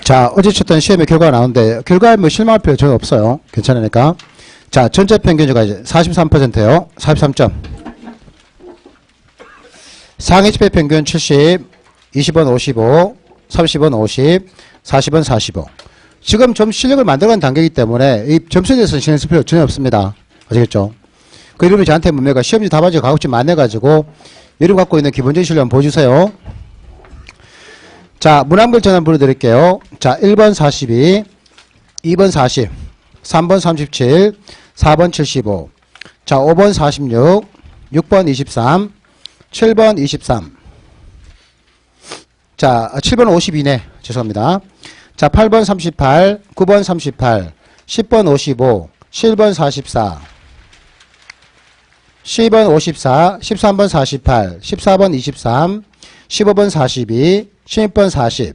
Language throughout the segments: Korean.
자, 어제 쳤던 시험의 결과가 나오는데, 결과에 뭐 실망할 필요 전혀 없어요. 괜찮으니까. 자, 전체 평균주가 이제 43%예요. 43점. 상위 집회 평균 70, 20원 55, 30원 50, 40원 45. 지금 좀 실력을 만들어가는 단계이기 때문에 이 점수에 대해서는 신경 쓸 필요 전혀 없습니다. 아시겠죠? 그 여러분이 저한테 뭡니까? 시험지 답안지 가급적 만내가지고 여러분 갖고 있는 기본적인 실력 한번 보여주세요. 자, 문항별 전환 불러드릴게요. 자, 1번 42, 2번 40, 3번 37, 4번 75, 자, 5번 46, 6번 23, 7번 23, 자, 7번 52네. 죄송합니다. 자, 8번 38, 9번 38, 10번 55, 10번 44, 10번 54, 13번 48, 14번 23, 15번 42, 16번 40,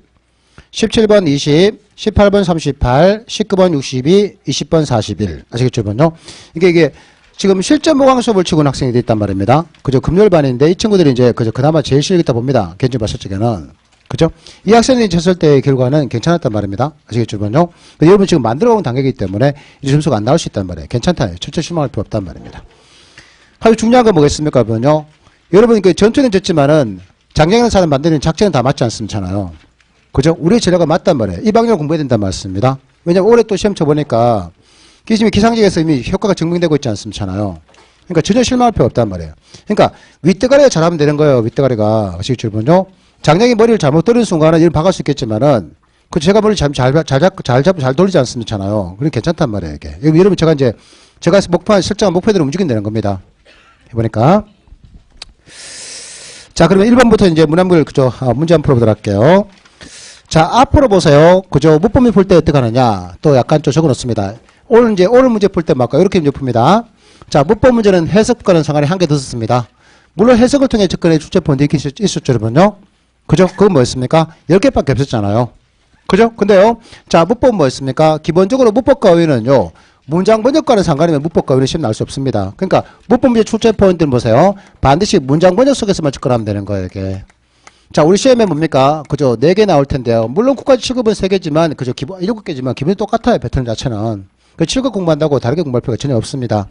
17번 20, 18번 38, 19번 62, 20번 41. 아시겠죠, 번요? 이게 지금 실전 보강 수업을 치고 있는 학생이 있단 말입니다. 그죠? 금요일반인데 이 친구들이 이제 그나마 제일 실력 있다 봅니다. 견적 봤을 적에는. 그죠? 이 학생이 쳤을 때의 결과는 괜찮았단 말입니다. 아시겠죠, 번요? 여러분 지금 만들어온 단계이기 때문에 이 점수가 안 나올 수 있단 말이에요. 괜찮다. 철저히 실망할 필요 없단 말입니다. 아주 중요한 건 뭐겠습니까, 번요? 여러분 전투는 졌지만은 장량이라는 사람 만드는 작전은 다 맞지 않습니까? 그죠? 우리의 전략가 맞단 말이에요. 이 방향을 공부해야 된단 말씀입니다. 왜냐면 올해 또 시험 쳐보니까 기상직에서 이미 효과가 증명되고 있지 않습니까? 그러니까 전혀 실망할 필요 없단 말이에요. 그러니까 윗대가리가 잘하면 되는 거예요. 윗대가리가. 아시겠죠, 번요? 장량이 머리를 잘못 돌리는 순간은 이를 박을 수 있겠지만은 그 제가 머리를 잘 돌리지 않습니까? 그럼 괜찮단 말이에요, 이게. 여러분 제가 설정한 목표대로 움직인다는 겁니다. 해보니까. 자, 그러면 1번부터 이제 문항별, 그죠? 문제 한번 풀어보도록 할게요. 자, 앞으로 보세요. 그죠? 문법을 풀 때 어떻게 하느냐. 또 약간 좀 적어 놓습니다. 오늘 문제 풀 때 막까 이렇게 문제 풉니다. 자, 문법 문제는 해석과는 상관이 한 개 더 썼습니다. 물론 해석을 통해 접근해 출제 포인트 있었죠, 여러분요? 그죠? 그건 뭐였습니까? 10개밖에 없었잖아요. 그죠? 근데요. 자, 문법 뭐였습니까? 기본적으로 문법과 어휘는요. 문장 번역과는 상관이면 문법과 어휘는 시험 나올 수 없습니다. 그러니까 문법 문제 출제 포인트는 보세요. 반드시 문장 번역 속에서만 접근하면 되는 거예요, 이게. 자, 우리 시험에 뭡니까? 그죠? 4개 나올 텐데요. 물론 국가지 7급은 3개지만, 그죠? 7개지만 기본이 똑같아요, 패턴 자체는. 그 7급 공부한다고 다르게 공부할 필요가 전혀 없습니다.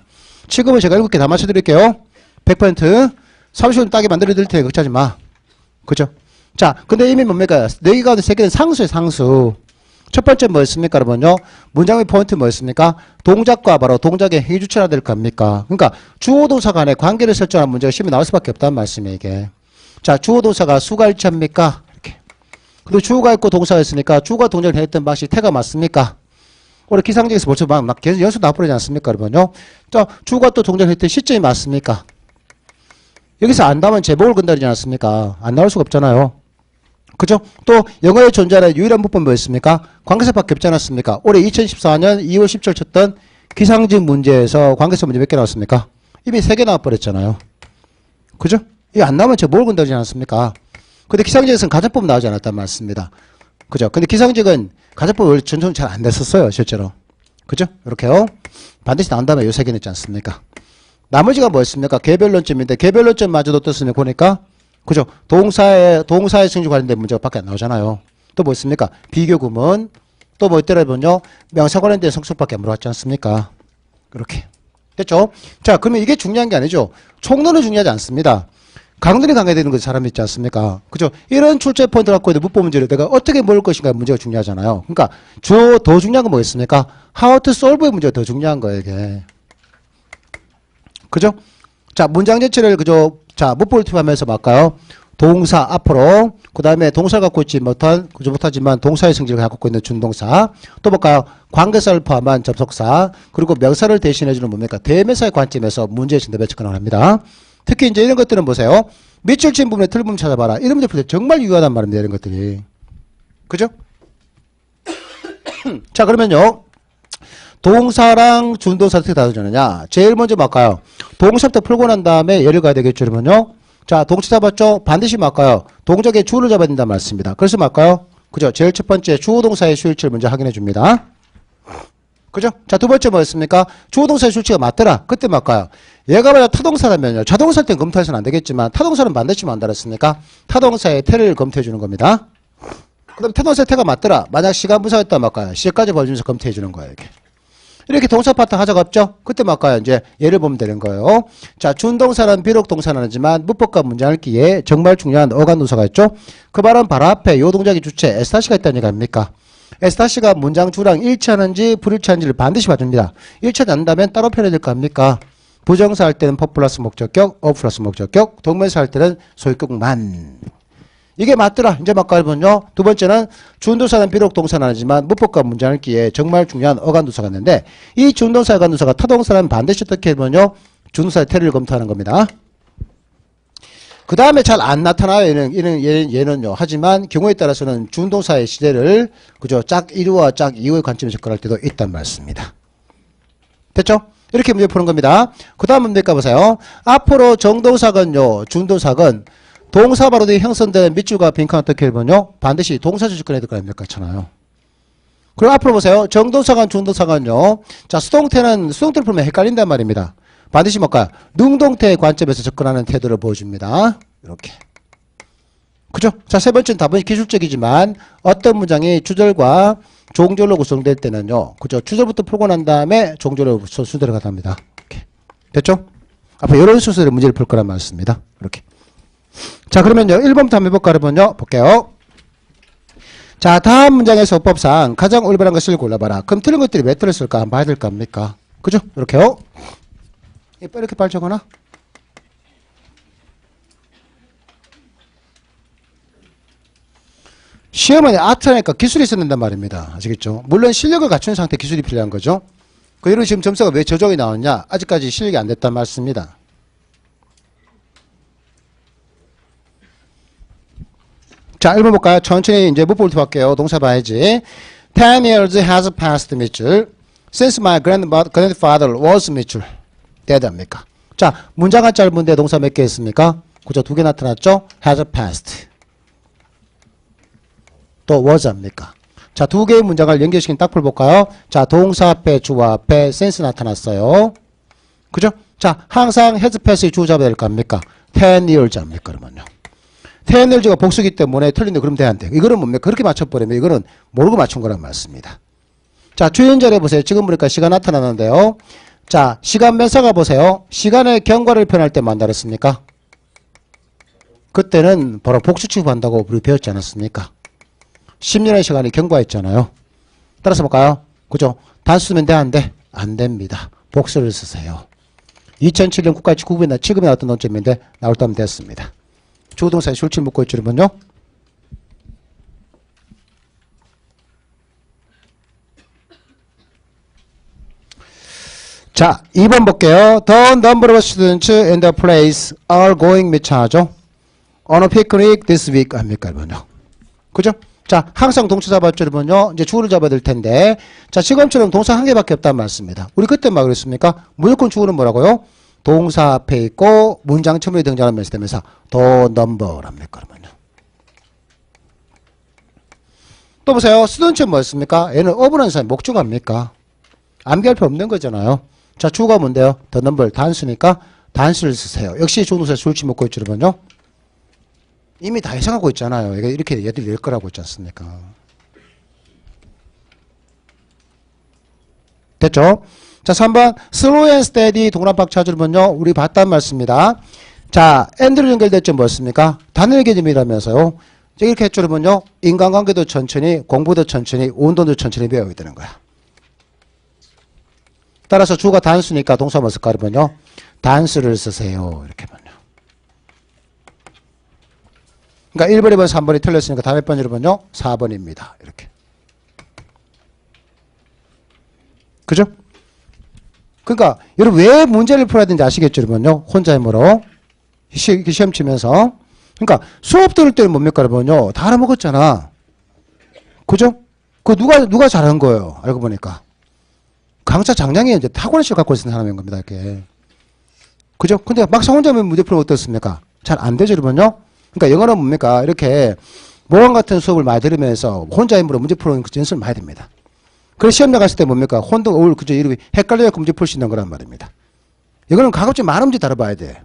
7급은 제가 7개 다 맞춰드릴게요. 100%. 30분 따게 만들어드릴 테니까 걱정하지 마. 그죠? 자, 근데 이미 뭡니까? 4개 가운데 3개는 상수예요, 상수. 첫 번째 뭐였습니까, 여러분요? 문장의 포인트 뭐였습니까? 동작과 바로 동작의 행위 주체가 될 겁니까? 그러니까 주어 동사 간의 관계를 설정한 문제가 시험에 나올 수밖에 없다는 말씀이에요, 이게. 자, 주어 동사가 수가 일치합니까? 이렇게. 그리고 주어가 있고 동사가 있으니까 주어가 동작을 했던 방식이 태가 맞습니까? 우리 기상직에서 벌써 막 계속 연습 나와버리지 않습니까, 여러분요? 자, 주어가 또 동작을 했던 시점이 맞습니까? 여기서 안 나오면 제목을 건드리지 않습니까? 안 나올 수가 없잖아요. 그죠? 또 영어에 존재하는 유일한 문법 뭐였습니까? 관계사밖에 없지 않았습니까? 올해 2014년 2월 10일 쳤던 기상직 문제에서 관계사 문제 몇 개 나왔습니까? 이미 3개 나와버렸잖아요. 그죠? 이게 안 나오면 제목을 건드리지 않습니까? 근데 기상직에서는 가정법 나오지 않았단 말씀입니다. 그죠? 근데 기상직은 가정법 원래 전송 잘 안 됐었어요, 실제로. 그죠? 이렇게요. 반드시 나온 다음에 요 3개 냈지 않습니까? 나머지가 뭐였습니까? 개별론점인데 개별론점마저도 어떻습니까? 보니까 그죠? 동사의 승주 관련된 문제가 밖에 안 나오잖아요. 또 뭐 있습니까? 비교 구문. 또 뭐 있더라면요. 명사 관련된 성수밖에 안 물어봤지 않습니까? 그렇게. 됐죠? 자, 그러면 이게 중요한 게 아니죠. 총론은 중요하지 않습니다. 강론이 강해되는 그 사람이 있지 않습니까? 그죠? 이런 출제 포인트를 갖고 있는 문법 문제를 내가 어떻게 모을 것인가 문제가 중요하잖아요. 그러니까 더 중요한 건 뭐겠습니까? How to solve의 문제가 더 중요한 거예요, 이게. 그죠? 자, 문장 전체를 그죠? 자, 문법을 투입하면서 볼까요? 동사 앞으로, 그 다음에 동사를 갖고 있지 못하지만 동사의 성질을 갖고 있는 준동사. 또 볼까요? 관계사를 포함한 접속사. 그리고 명사를 대신해주는 뭡니까? 대명사의 관점에서 문제의 정답에 접근을 합니다. 특히 이제 이런 것들은 보세요. 밑줄 친 부분에 틀 부분 찾아봐라. 이런 문제 풀 때 정말 유효하단 말입니다. 이런 것들이. 그죠? 자, 그러면요. 동사랑 준동사 어떻게 다르느냐. 제일 먼저 볼까요? 동사부터 풀고 난 다음에 예를 가야 되겠죠, 그러면요. 자, 동사 잡았죠? 반드시 볼까요? 동작의 주어를 잡아야 된다는 말씀입니다. 그래서 볼까요? 그죠? 제일 첫 번째 주어 동사의 수일치를 먼저 확인해 줍니다. 그죠? 자, 두 번째 뭐였습니까? 주어 동사의 수일치가 맞더라. 그때 볼까요? 얘가 만약 타동사라면요. 자동사일 땐 검토해서는 안 되겠지만 타동사는 반드시 만들었으니까 타동사의 태를 검토해 주는 겁니다. 그 다음에 태동사 태가 맞더라. 만약 시간 분사했다 말까요? 시제까지 보여주면서 검토해 주는 거예요, 이렇게 동사 파트 하자가 없죠? 그때 말까요? 이제 예를 보면 되는 거예요. 자, 준동사는 비록 동사는 아니지만 문법과 문장을 기에 정말 중요한 어간 동사가 있죠? 그 말은 바로 앞에 요 동작의 주체 에스타시가 있다는 얘기 아닙니까? 에스타시가 문장 주랑 일치하는지 불일치하는지를 반드시 봐줍니다. 일치하지 않는다면 따로 표현해야 될 거 아닙니까? 부정사 할 때는 법 플러스 목적격, 어 플러스 목적격, 동명사 할 때는 소유격만. 이게 맞더라. 이제 막가보면요. 두 번째는 준동사는 비록 동사는 아니지만 문법과 문장을 기에 정말 중요한 어간두사가 있는데 이 준동사 어간두사가 타동사는 반드시 어떻게 하면요. 준동사의 태를 검토하는 겁니다. 그 다음에 잘 안 나타나요. 얘는요. 하지만 경우에 따라서는 준동사의 시제를 그죠. 짝 1호와 짝 2호의 관점에서 접근할 때도 있단 말씀입니다. 됐죠? 이렇게 문제 푸는 겁니다. 그 다음 문제 가보세요. 앞으로 정동사건요. 준동사건 동사 바로 뒤에 형성되는 밑줄과 빈칸 어떻게 해보면요. 반드시 동사주 접근해야 될 거 아닙니까? 그렇잖아요. 그리고 앞으로 보세요. 정동사건, 준동사건요. 자, 수동태를 풀면 헷갈린단 말입니다. 반드시 뭘까요? 능동태의 관점에서 접근하는 태도를 보여줍니다. 이렇게. 그죠? 자, 세 번째는 답은 기술적이지만 어떤 문장이 주절과 종절로 구성될 때는요. 그죠? 주절부터 풀고 난 다음에 종절로 순서대로 가답니다. 이렇게. 됐죠? 앞으로 이런 순서대로 문제를 풀 거란 말씀입니다. 이렇게. 자, 그러면요. 1번부터 한번 해볼까? 그러면요. 볼게요. 자, 다음 문장에서 어법상 가장 올바른 것을 골라봐라. 그럼 틀린 것들이 몇 들었을까? 한번 봐야 될 거 아닙니까? 그죠? 이렇게요. 이렇게 빨리 적어놔. 시험은 아트라니까 기술이 있었는단 말입니다. 아시겠죠? 물론 실력을 갖춘 상태 기술이 필요한 거죠. 그 이런 지금 점수가 왜 저쪽이 나왔냐? 아직까지 실력이 안 됐단 말씀입니다. 자, 1번 볼까요? 천천히 이제 문법부터 볼게요. 동사 봐야지. 10 years has passed 밑줄. Since my grandfather was 밑줄. 돼야 됩니까? 자, 문장은 짧은데 동사 몇 개 있습니까? 그죠? 2개 나타났죠? has passed. 또 was 합니까? 자, 2개의 문장을 연결시킨 딱풀 볼까요? 자, 동사 앞에 주어 앞에 since 나타났어요. 그죠? 자, 항상 has pass의 주어 잡아야 될 거 아닙니까? 10 years 합니까? 그러면요. 10 years가 복수기 때문에 틀린데 그럼 돼야 안 돼. 이거는 뭡니까? 그렇게 맞춰버리면 이거는 모르고 맞춘 거란 말씀입니다. 자, 주연자를 보세요. 지금 보니까 시간 나타나는데요. 자, 시간 면사가 보세요. 시간의 경과를 표현할 때 만들었습니까? 그때는 바로 복수 취급한다고 우리 배웠지 않았습니까? 10년의 시간이 경과했잖아요. 따라서 볼까요? 그죠? 단수 쓰면 돼, 안 돼? 안 됩니다. 복수를 쓰세요. 2007년 국가치 9급에 7급에 나왔던 논점인데 나올 때 하면 됐습니다. 주동사에 술칠 묶고 있으면요. 자, 2번 볼게요. The number of students in the place are going 몇 차죠? On a picnic this week 합니까? 이번요. 그죠? 자, 항상 동사 잡았죠? 이제 주어를 잡아야 될 텐데. 자, 지금처럼 동사 한 개밖에 없단 말씀입니다. 우리 그때 막 그랬습니까? 무조건 주어는 뭐라고요? 동사 앞에 있고 문장 처음에 등장하는 명사 되면서 the number 합니까? 그러면요. 또 보세요. student은 뭐였습니까? 얘는 어브라는 사람이 목주가 합니까? 암기할 필요 없는 거잖아요. 자, 주어가 뭔데요? the number 단수니까 단수를 쓰세요. 역시 조동사 술치 먹고 있죠, 그러면요. 이미 다 예상하고 있잖아요. 이렇게 얘들이 낼 거라고 있지 않습니까? 됐죠? 자, 3번 slow and steady 동그라박 찾으면요. 우리 봤단 말씀입니다. 자, and로 연결됐죠. 뭐였습니까? 단일 개념이라면서요. 이렇게 했죠. 그러면요. 인간관계도 천천히, 공부도 천천히, 운동도 천천히 배워야 되는 거야. 따라서 주가 단수니까 동사 뭐 쓸까? 그러면요. 단수를 쓰세요. 이렇게 하면요. 그러니까 1번, 2번, 3번이 틀렸으니까 다음 몇 번이라면요? 4번입니다. 이렇게. 그죠? 그러니까 여러분 왜 문제를 풀어야 되는지 아시겠죠? 여러분요. 혼자 해보러 시험 치면서. 그러니까 수업 들을 때는 뭡니까? 여러분요. 다 알아먹었잖아. 그죠? 그 누가 잘한 거예요? 알고 보니까. 강사 장량이 이제 타고난 시를 갖고 있는 사람인 겁니다. 이렇게. 그죠? 근데 막상 혼자 하면 문제 풀면 어떻습니까? 잘 안 되죠, 여러분요? 그러니까 영어는 뭡니까? 이렇게 모험 같은 수업을 많이 들으면서 혼자 힘으로 문제 풀어오는 연습을 많이 됩니다. 그래서 시험 나갔을 때 뭡니까? 혼동, 그저 이름이 헷갈려야 문제 풀 수 있는 거란 말입니다. 이거는 가급적 많은 문제 다뤄봐야 돼.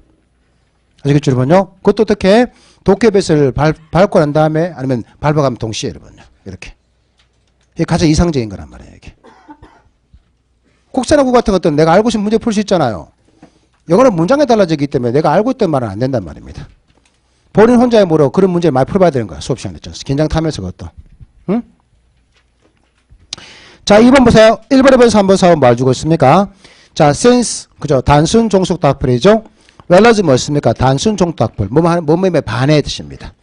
아시겠죠, 여러분요? 그것도 어떻게? 도깨뱃을 밟고 난 다음에 아니면 밟아가면 동시에, 여러분요. 이렇게. 이게 가장 이상적인 거란 말이에요, 이게. 국산화국 같은 것들은 내가 알고 싶은 문제 풀 수 있잖아요. 이거는 문장에 달라지기 때문에 내가 알고 있던 말은 안 된단 말입니다. 본인 혼자의 뭐로 그런 문제를 많이 풀어봐야 되는 거야. 수업 시간에. 긴장 타면서 그것도. 응? 자, 2번 보세요. 1번에 번서 한번 사원 뭐 주고 있습니까? 자, since, 그죠? 단순 종속 답풀이죠? whereas 뭐였습니까? 단순 종속 답풀. 뭐뭐의 반의 뜻입니다.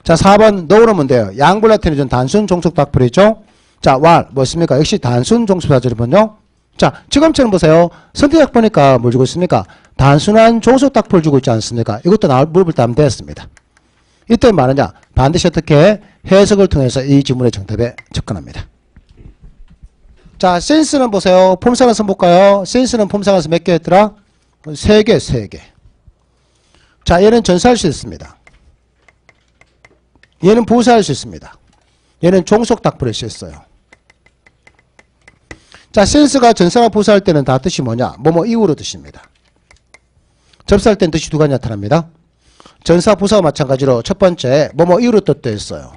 자, 4번, 너로 면 돼요. 양불라틴은 단순 종속 답풀이죠? 자, while, 뭐였습니까? 역시 단순 종속 답풀이군요. 자, 지금처럼 보세요. 선택약 보니까 뭘 주고 있습니까? 단순한 종속 답풀 주고 있지 않습니까? 이것도 물어볼 때 하면 되었습니다. 이때 말하냐? 반드시 어떻게 해석을 통해서 이 지문의 정답에 접근합니다. 자, since는 보세요. 폼사관수 볼까요? since는 폼사관수 몇 개였더라? 3개, 3개. 자, 얘는 전사할 수 있습니다. 얘는 부사할 수 있습니다. 얘는 종속 답풀을 쓰였어요. 자, since가 전사나 부사할 때는 다 뜻이 뭐냐? 뭐뭐 이후로 뜻입니다. 접수할 때는 뜻이 두 가지 나타납니다. 전사, 부사와 마찬가지로 첫 번째 뭐뭐 이후로 뜻도 있어요.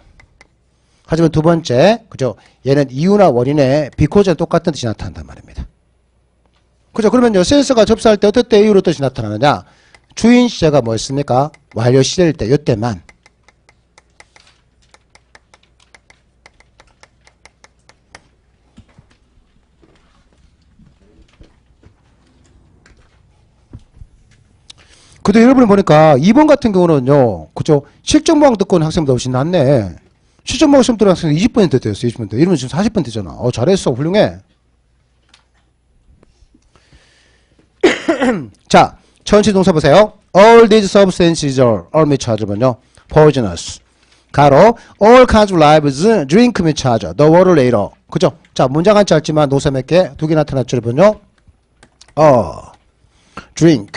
하지만 두 번째, 그죠? 얘는 이유나 원인의 비코즈와 똑같은 뜻이 나타난단 말입니다. 그죠? 그러면요, since가 접수할 때 어떨 때 이후로 뜻이 나타나느냐? 주인 시제가 뭐였습니까? 완료 시제일 때, 이때만. 근데 여러분 보니까 2번 같은 경우는요, 그죠? 실전모항 듣고 온 학생보다 훨씬 낫네. 실전모항 시험 들어온 학생이 20번이 됐어요, 20번 때. 이러면 지금 40번 되잖아. 잘했어. 훌륭해. 자, 전치 동사 보세요. All these substances are me charge면요. poisonous. 가로, all kinds of lives drink me charge. The water later. 그죠? 자, 문장은 짧지만 노사 몇 개? 두 개 나타났죠, 여러분요. drink.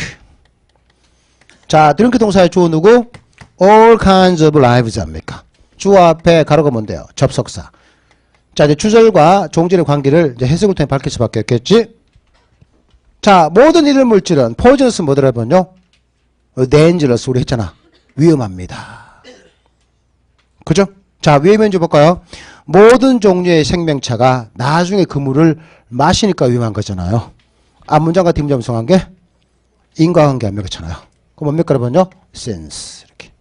자, 드링크 동사의 주어 누구? all kinds of lives 합니까? 주어 앞에 가로가 뭔데요? 접속사. 자, 이제 주절과 종질의 관계를 이제 해석을 통해 밝힐 수밖에 없겠지? 자, 모든 이들 물질은 poisonous 뭐더라고요? dangerous 우리 했잖아. 위험합니다. 그죠? 자, 위의 면제 볼까요? 모든 종류의 생명체가 나중에 그 물을 마시니까 위험한 거잖아요. 앞문장과 뒷문장 성한 게 인과관계 안 맺었잖아요. 그럼 뭡니까 여러분요? since 이렇게.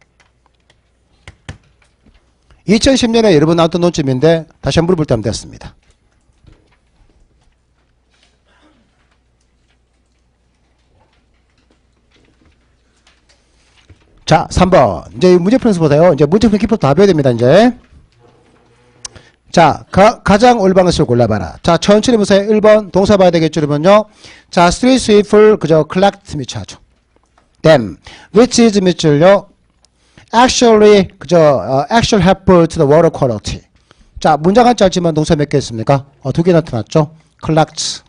2010년에 여러분 나왔던 논점인데 다시 한번 물어볼 때 하면 됐습니다. 자, 3번. 이제 문제 풀면서 보세요. 이제 문제 풀 기법 다 배워야 됩니다, 이제. 자, 가장 올바른 것을 골라봐라. 자, 천천히 보세요. 1번. 동사 봐야 되겠죠, 여러분요. 자, street sweeper, 그저, collect 밑줄하죠. them. which is 밑줄요. actually, 그저, actual help to the water quality. 자, 문장은 짧지만 동사 몇 개 있습니까? 두 개 나타났죠. collect.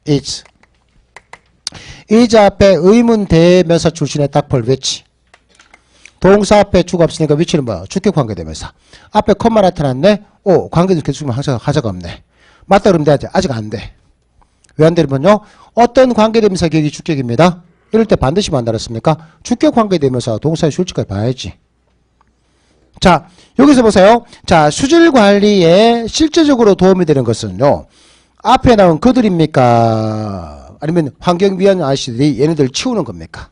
is. is 앞에 의문 대명사 출신의 딱벌 which. 동사 앞에 주가 없으니까 which는 뭐야? 주격 관계대명사. 앞에 콤마 나타났네. 관계도 계속 하자가 없네. 맞다 그러면 돼야지. 아직 안 돼. 왜 안 되냐면요. 어떤 관계대명사 격이 주격입니다. 이럴 때 반드시 만들었습니까? 주격 관계대명사 동사의 실질까지 봐야지. 자, 여기서 보세요. 자, 수질 관리에 실제적으로 도움이 되는 것은요. 앞에 나온 그들입니까? 아니면 환경위원 아저씨들이 얘네들 치우는 겁니까?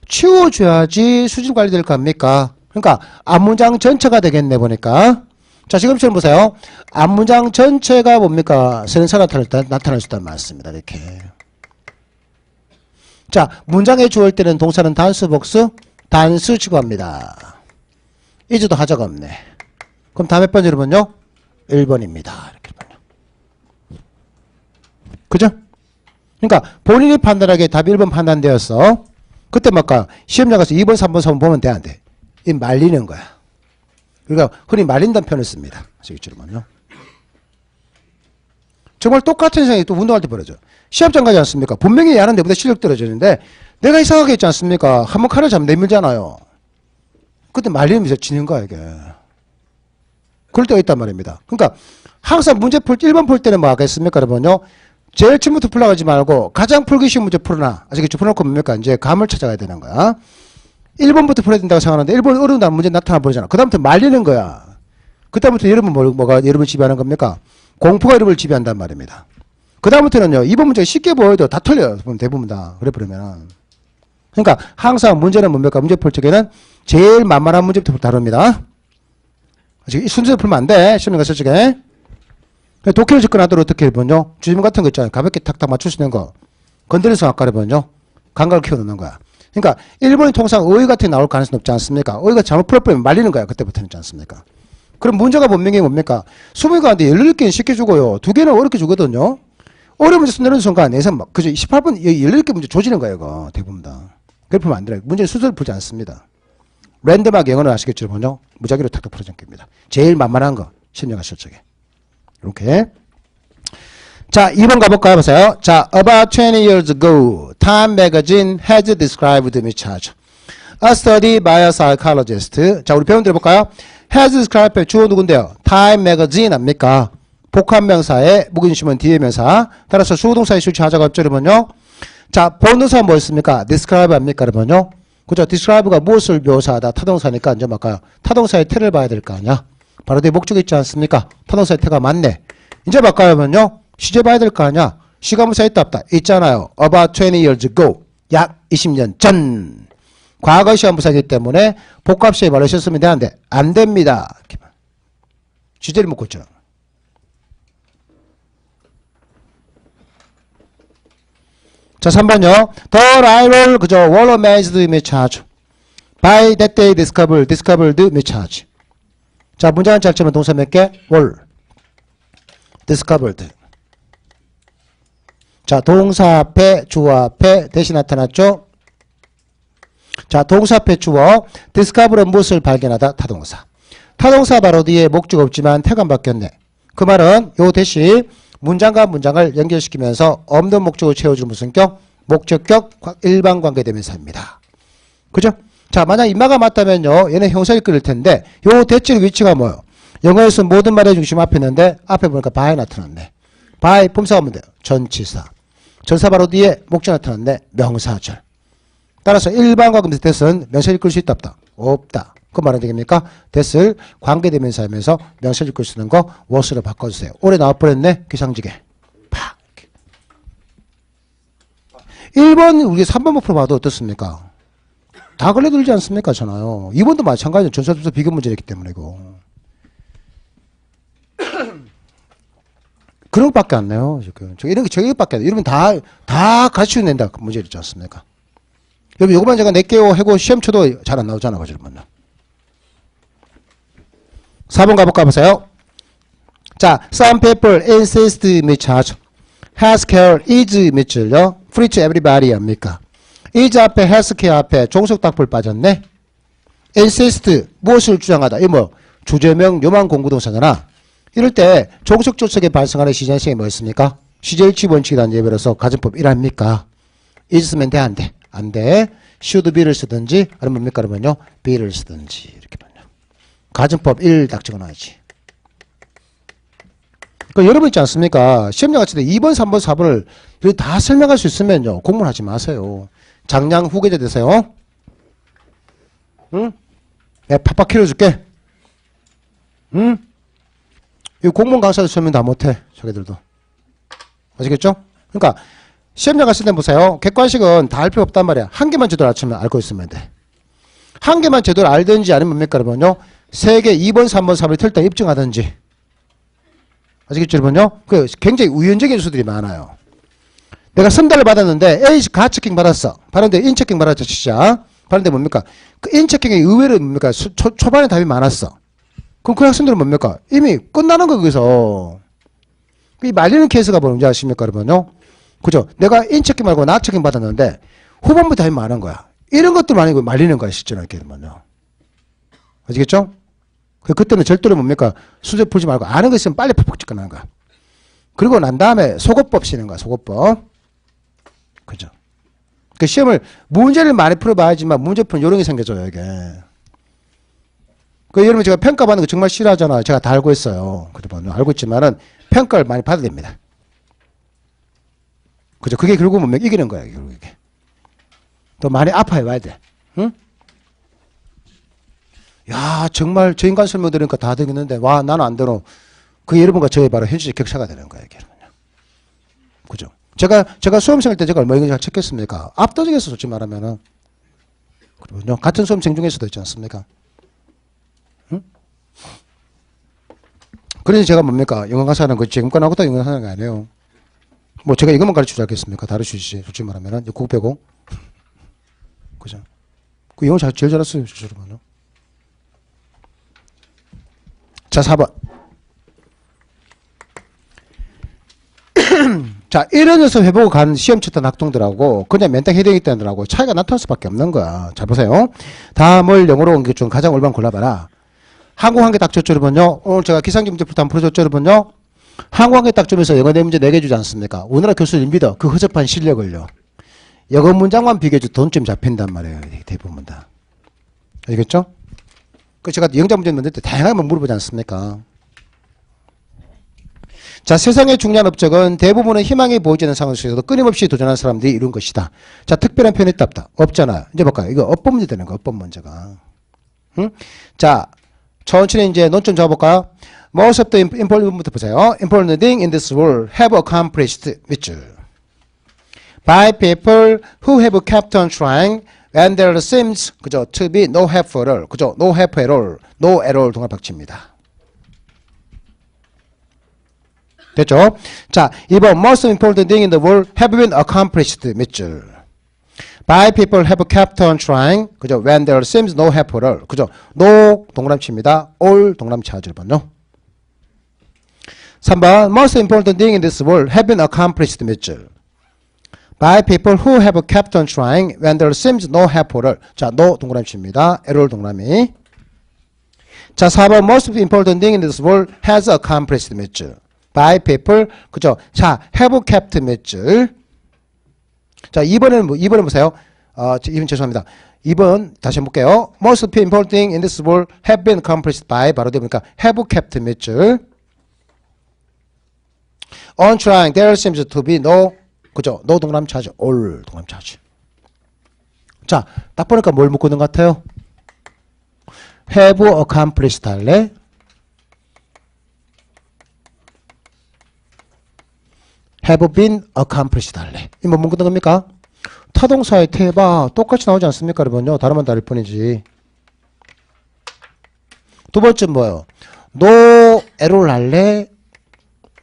치워줘야지 수질 관리될 거 아닙니까? 그러니까 앞문장 전체가 되겠네 보니까. 자, 지금처럼 보세요. 앞문장 전체가 뭡니까? 선행사 나타날 수 있다는 말씀입니다. 이렇게. 자, 문장에 주어올 때는 동사는 단수 복수? 단수 취급합니다. 이제도 하자가 없네. 그럼 다음 몇 번 여러분요? 1번입니다. 이렇게 그죠? 그러니까 본인이 판단하기에 답이 1번 판단되었어. 그때 막까 시험장 가서 2번, 3번, 4번 보면 돼, 안 돼? 이 말리는 거야. 그러니까 흔히 말린다는 표현을 씁니다. 아시겠지만요. 정말 똑같은 생각이 또 운동할 때 벌어져. 시합장 가지 않습니까? 분명히 야는 내보다 실력 떨어지는데 내가 이상하게 했지 않습니까? 한번 칼을 잡으면 내밀잖아요. 그때 말리면서 지는 거야, 이게. 그럴 때가 있단 말입니다. 그러니까 항상 문제 풀 때, 1번 풀 때는 뭐 하겠습니까, 여러분요? 제일 처음부터 풀어가지 말고 가장 풀기 쉬운 문제 풀어놔. 아시겠죠? 풀어놓고 뭡니까? 이제 감을 찾아가야 되는 거야. 1번부터 풀어야 된다고 생각하는데 1번 어려운 다음 문제 나타나 버리잖아. 그 다음부터 말리는 거야. 그다음부터 여러분 뭐가 여러분 지배하는 겁니까? 공포가 여러분을 지배한단 말입니다. 그다음부터는요, 이번 문제가 쉽게 보여도 다 틀려요. 대부분 다. 그래 버리면은. 그러니까 항상 문제는 뭡니까? 문제 풀 적에는 제일 만만한 문제부터 다룹니다. 이 순서대로 풀면 안 돼. 시험에 갔을 적에. 독해를 접근하도록 어떻게 해보면요. 주제문 같은 거 있잖아요. 가볍게 탁탁 맞출 수 있는 거. 건드려서 아까 해보면요. 감각을 키워놓는 거야. 그러니까 일본이 통상 어휘 같은 게 나올 가능성이 높지 않습니까? 어휘가 잘못 풀어버리면 말리는 거야. 그때부터는 있지 않습니까? 그럼 문제가 분명히 뭡니까? 20개 가운데 17개는 쉽게 주고요. 2개는 어렵게 주거든요. 어려운 문제 손내는 순간 예상 막, 그죠? 18번, 17개 문제 조지는 거예요, 이거. 대부분 다. 그렇게 풀면 안 돼요. 문제는 순서를 풀지 않습니다. 랜덤하게 영어는 아시겠죠, 먼저? 무작위로 탁탁 풀어진 겁니다. 제일 만만한 거. 신경을 쓸 적에. 이렇게. 자, 2번 가볼까요? 보세요. 자, about 20 years ago, Time magazine has described mischarge. A study by a psychologist. 자, 우리 배운 대로 볼까요? has described 주어 누군데요? Time magazine 압니까? 복합명사의 무기중심은 뒤에 명사. 따라서 수동사의 실체하자가 없죠, 자, 본동사 뭐였습니까? describe 압니까, 그러면요? 그죠? describe가 무엇을 묘사하다 타동사니까 이제 뭘까요? 타동사의 태를 봐야 될 거 아니야? 바로 뒤에 목적이 있지 않습니까? 타동사의 태가 맞네. 이제 뭘까요, 그러면요? 시제 봐야 될 거 아니야? 시간분사 있다 없다? 있잖아요. about 20 years ago. 약 20년 전. 과거 시간분사이기 때문에 복합시에 말로 쓰면 되는데 안 됩니다. 주제를 묻고 있죠. 자, 3번요. The rival, 그죠? were amazed mischarge. By that they discovered mischarge. 자, 문장은 짧지만 동사 몇 개? were. discovered. 자, 동사 앞에, 주어 앞에 대신 나타났죠? 자, 동사 앞에 주어. discover은 무엇을 발견하다? 타동사. 타동사 바로 뒤에 목적 없지만 태가 바뀌었네. 그 말은 요 대신 문장과 문장을 연결시키면서 없는 목적을 채워주는 무슨 격? 목적격 일반 관계대명사입니다. 그죠? 자, 만약 인마가 맞다면요. 얘는 형사를 끌릴 텐데 요 대칭의 위치가 뭐예요? 영어에서 모든 말의 중심 앞에 있는데 앞에 보니까 by 나타났네. by 품사가 뭔데요? 전치사. 전사 바로 뒤에 목적 나타났네. 명사절. 따라서 일반 관계대명사 that은 명사를 끌 수 있다 없다? 없다. 그 말은 되겠습니까? that을 관계대명사하면서 명사를 끌 수 있는 거 was로 바꿔주세요. 올해 나와버렸네. 기상지게. 팍. 1번 우리 3번 목표 봐도 어떻습니까? 다 걸려들지 않습니까? 잖아요. 2번도 마찬가지예요. 전사조사 비교 문제였기 때문에 이거. 그런 것밖에 안 나요. 지금. 이런 게 저기밖에 안 나요. 여러분 다 가르쳐 낸다. 그 문제 있지 않습니까? 여러분, 요거만 제가 낼게요 하고 시험 쳐도 잘 안 나오잖아. 그죠, 여러분. 4번 가볼까 보세요. 자, some people insist mischarge. healthcare is 밑줄요. free to everybody 합니까? is 앞에 healthcare 앞에 종속답을 빠졌네. insist 무엇을 주장하다. 이 뭐 주제명 요만 공구동사잖아. 이럴 때 종속조석에 발생하는 시제형이 뭐였습니까? 시제일치 원칙이라는 예배로서 가정법 1합니까? 있으면 돼, 안 돼? 안 돼. should be를 쓰든지 아니면 뭡니까? 그러면요. be를 쓰든지 이렇게 봐요. 가정법 1 딱 적어놔야지. 그러니까 여러분 있지 않습니까? 시험장 같을 때 2번, 3번, 4번을 다 설명할 수 있으면요. 공부하지 마세요. 장량 후계자 되세요. 응? 내가 팍팍 키워줄게. 응? 이 공무원 강사도 설명 다 못해. 자기들도. 아시겠죠? 그러니까 시험장 갔을 때 보세요. 객관식은 다 할 필요 없단 말이야. 한 개만 제대로 알고 있으면 돼. 한 개만 제대로 알든지 아니면 뭡니까? 그러면요. 3개, 2번, 3번, 4번을 틀 때 입증하든지. 아시겠죠, 여러분요? 그 굉장히 우연적인 수들이 많아요. 내가 선달을 받았는데 A 가체킹 받았어. 받았는데 인체킹 받았죠, 진짜. 받았는데 뭡니까? 그 인체킹이 의외로 뭡니까? 초반에 답이 많았어. 그럼 그 학생들은 뭡니까? 이미 끝나는 거 거기서. 이 말리는 케이스가 뭔지 아십니까, 여러분요? 그죠? 내가 인체킹 말고 나체킹 받았는데 후반부터 답이 많은 거야. 이런 것들 아니고 말리는 거야, 실제로 이렇게 되면요. 아시겠죠? 그때는 절대로 뭡니까? 수제 풀지 말고 아는 거 있으면 빨리 팍팍 접근하는 거야. 그리고 난 다음에 속어법 쓰는 거야, 속어법. 그죠? 그 시험을, 문제를 많이 풀어봐야지만 문제 푸는 요령이 생겨져요, 이게. 그 여러분 제가 평가받는 거 정말 싫어하잖아요. 제가 다 알고 있어요. 그러면 알고 있지만은 평가를 많이 받아야 됩니다. 그죠? 그게 결국 뭡니까? 이기는 거야, 결국 이게. 또 많이 아파해 와야 돼. 응? 야, 정말 저 인간 설명 들으니까 다 되겠는데, 와, 나는 안 되노. 그 여러분과 저의 바로 현실적 격차가 되는 거예요, 여러분요. 그죠? 제가 수험생일 때 제가 얼마나 잘 쳤겠습니까? 압도적이었어, 솔직히 말하면은. 그렇군요. 같은 수험생 중에서도 있지 않습니까? 응? 그래서 제가 뭡니까? 영어 강사하는 거 지금까지 하고 다 영어 강사하는 게 아니에요. 뭐 제가 이것만 가르치지 않겠습니까? 다를 수 있지. 솔직히 말하면은. 그거 빼고. 그죠? 그 영어 제일 잘했어요, 여러분요. 자, 4번. 자, 이런 녀석 해보고 간 시험 쳤던 학생들하고 그냥 멘탈 헤딩 있던 애들하고 차이가 나타날 수밖에 없는 거야. 잘 보세요. 다음을 영어로 온 게 좀 가장 올바른 골라봐라. 한국 한 개 딱 줬죠, 여러분요. 오늘 제가 기상기 문제부터 한번 풀어줬죠, 여러분요. 한국 한 개 딱 주면서 영어 내 문제 4개 주지 않습니까? 우리나라 교수님 믿어. 그 허접한 실력을요. 영어 문장만 비교해도 돈좀 잡힌단 말이에요. 대부분 다. 알겠죠? 그 제가 영장 문제 냈을 때 다양하게 물어보지 않습니까? 자, 세상의 중요한 업적은 대부분은 희망이 보이지 않는 상황 속에서도 끊임없이 도전하는 사람들이 이룬 것이다. 자, 특별한 표현이 있다 없다? 없잖아요. 이제 볼까요? 이거 어법 문제 되는 거야, 어법 문제가. 응? 자, 천천히 이제 논점 잡아볼까요? Most of the important부터 보세요. Important thing in this world have accomplished with by people who have kept on trying when there seems, 그죠? to be no help for all. 그죠? no help at all. no at all 동합박치입니다. 됐죠? 자, 2번 most important thing in the world have been accomplished 밑줄. by people have kept on trying. 그죠? when there seems no help for all. 그죠? no 동그라미치입니다. all 동그라미치 하죠, 1번요. 3번 most important thing in this world have been accomplished 밑줄. by people who have kept on trying when there seems no help for all. 자, no 동그라미치입니다. error 동그라미. 자, 4번 most important thing in this world has accomplished 밑줄. by people, 그죠? 자, have kept 밑줄. 자, 2번은 보세요. 2번 죄송합니다. 2번 다시 해볼게요. Most important thing in this world have been accomplished by, 바로 되니까 have kept 밑줄. On trying, there seems to be no, 그죠? no 동그라미 차죠. all 동그라미 차죠. 자, 딱 보니까 뭘 묻고 있는 것 같아요? have accomplished 할래? have been accomplished 할래. 이 뭐 묻는 겁니까? 타동사의 태바 똑같이 나오지 않습니까, 여러분요? 다르면 다를 뿐이지. 두 번째 뭐예요? no error 할래?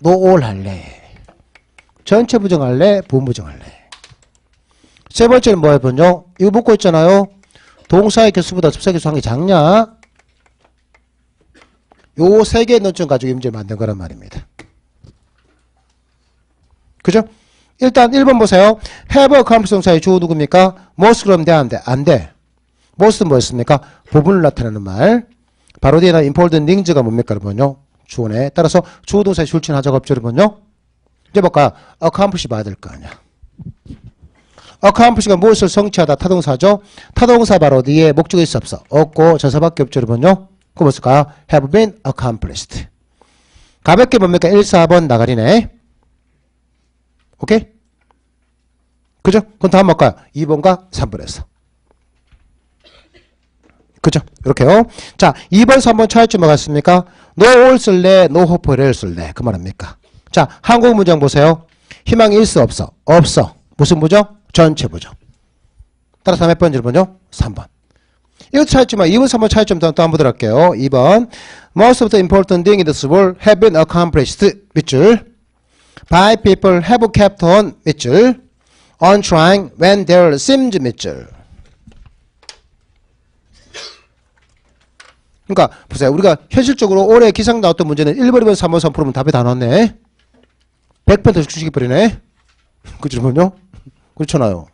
no all 할래? 전체 부정할래? 부분 부정할래? 세 번째는 뭐예요, 여러분요? 이거 묻고 있잖아요. 동사의 개수보다 접사 개수 한 개 작냐? 요 세 개의 논점 가지고 이 문제를 만든 거란 말입니다. 그죠? 일단 1번 보세요. have accomplished 동사의 주어 누굽니까? most 그럼 돼, 안 돼? 안 돼. most는 뭐였습니까? 부분을 나타내는 말. 바로 뒤에 important things가 뭡니까, 여러분요? 주어네. 따라서 주어 동사의 줄친 하자가 없죠, 여러분요? 이제 볼까요? accomplish 봐야 될 거 아니야. accomplish가 무엇을 성취하다 타동사죠? 타동사 바로 뒤에 목적이 있어 없어? 없고 전사밖에 없죠, 여러분요? 그거 무엇일까요? have been accomplished. 가볍게 뭡니까? 1, 4번 나가리네. 오케이? 그죠? 그럼 다음 뭘까요? 2번과 3번에서. 그죠? 이렇게요. 자, 2번, 3번 차이점 뭐가 있습니까? no all 쓸래? no hope for all 쓸래? 그 말입니까? 자, 한국 문장 보세요. 희망이 있어 없어? 없어. 무슨 부정? 전체 부정. 따라서 몇 번째로 보죠? 3번. 이것도 차이점만 2번, 3번 차이점 또 한번 보도록 할게요. 2번. Most of the important things in this world have been accomplished. 밑줄. by people have kept on 밑줄. on trying when there seems 밑줄. 그러니까 보세요. 우리가 현실적으로 올해 기상 나왔던 문제는 1번, 2번, 3번, 3%면 답이 다 나왔네. 100% 주식이 버리네. 그죠, 그럼요? 그렇잖아요.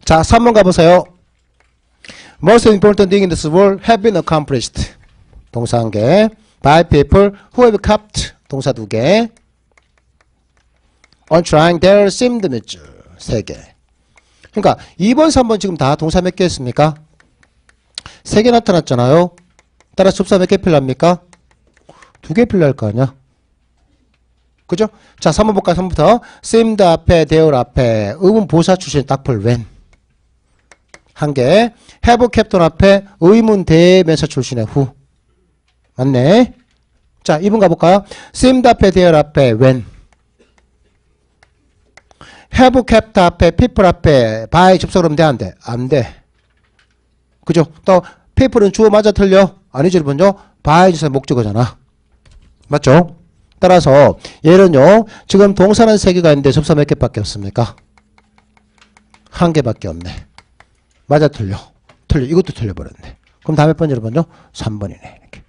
자, 3번 가보세요. Most important thing in this world have been accomplished. 동사 1개. by people who have kept. 동사 2개. on trying their seemed 몇 줄. 3개. 그러니까 2번, 3번 지금 다 동사 몇 개 했습니까? 3개 나타났잖아요. 따라서 접사 몇 개 필요합니까? 2개 필요할 거 아니야? 그죠? 자, 3번 볼까요? 3번부터. seemed 앞에, there 앞에, 의문 보사 출신 딱풀 when. 한 개. have kept 앞에, 의문 대명사 출신의 who. 맞네. 자, 2번 가볼까요? seemed 앞에, there 앞에, when. have kept 앞에, people 앞에, by 접속을 하면 돼, 안 돼? 안 돼. 그죠? 또, people은 주어 맞아 틀려? 아니죠, 여러분요? by 주사 목적어잖아. 맞죠? 따라서 얘는요 지금 동사는 3개가 있는데 접사 몇 개밖에 없습니까? 1개밖에 없네. 맞아 틀려? 틀려. 이것도 틀려버렸네. 그럼 다음 몇 번 여러분요? 3번이네. 이렇게.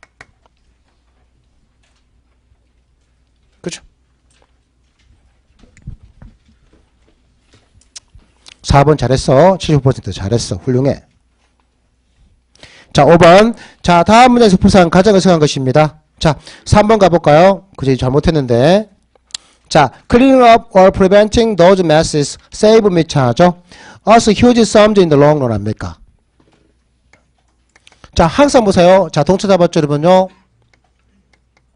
그죠? 4번 잘했어. 75% 잘했어. 훌륭해. 자, 5번. 자, 다음 문제에서 풀사한 가장 의성한 것입니다. 자, 3번 가볼까요? 그저 잘못했는데. 자, cleaning up or preventing those messes save 및 차죠. us huge sums in the long run 합니까? 자, 항상 보세요. 자, 동사 잡았죠, 여러분요?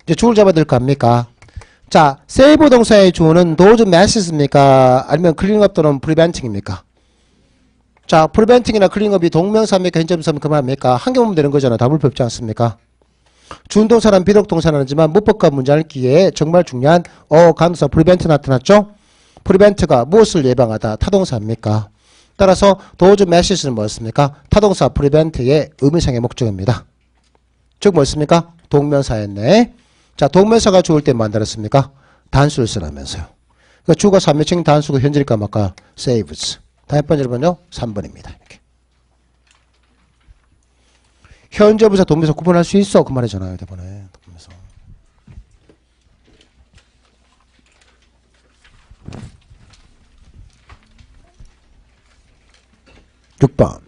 이제 주어를 잡아야 될 거 아닙니까? 자, save 동사의 주어는 those messes입니까? 아니면 cleaning up 또는 preventing입니까? 자, preventing이나 cleaning up이 동명사입니까? 현재분사입니까? 그만합니까? 한 개 보면 되는 거잖아요. 답을 필요 없지 않습니까? 준동사는 비록 동사는 아니지만 문법과 문장을 기회에 정말 중요한 간동사 prevent 나타났죠? prevent가 무엇을 예방하다 타동사입니까? 따라서 those messes는 뭐였습니까? 타동사 prevent의 의미상의 목적입니다. 즉 뭐였습니까? 동명사였네. 자, 동명사가 주어올 때 만들었습니까? 단수를 쓰라면서요. 그러니까 주어가 3인칭 단수가 현재일까 말까? saves. 다음 번 여러분요? 3번입니다. 이렇게. 현재부사 동명사 구분할 수 있어. 그 말이잖아요. 대본에. 동명사. 6번.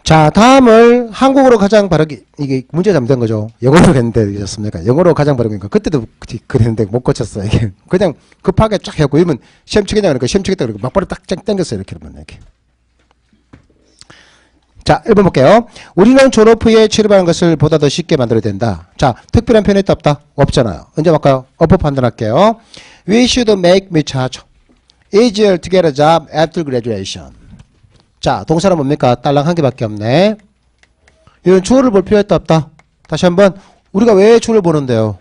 자, 다음을 한국어로 가장 바르게, 이게 문제 잘못된 거죠. 영어로 했는데 이랬습니까? 영어로 가장 바르니까 그때도 그랬는데 못 고쳤어요. 이게 그냥 급하게 쫙 해갖고 이러면 시험 치겠다 그러니까 시험 치겠다 그러고 막바로 딱 땡겼어요. 이렇게 하면 이렇게. 자, 1번 볼게요. 우리는 졸업 후에 취업하는 것을 보다 더 쉽게 만들어야 된다. 자, 특별한 표현이 있다 없다? 없잖아요. 언제 볼까요? 어법 판단할게요. We should make which 하죠. Easier to get a job after graduation. 자, 동사는 뭡니까? 딸랑 한 개밖에 없네. 이런 주어를 볼 필요 있다 없다? 다시 한번 우리가 왜 주어를 보는데요?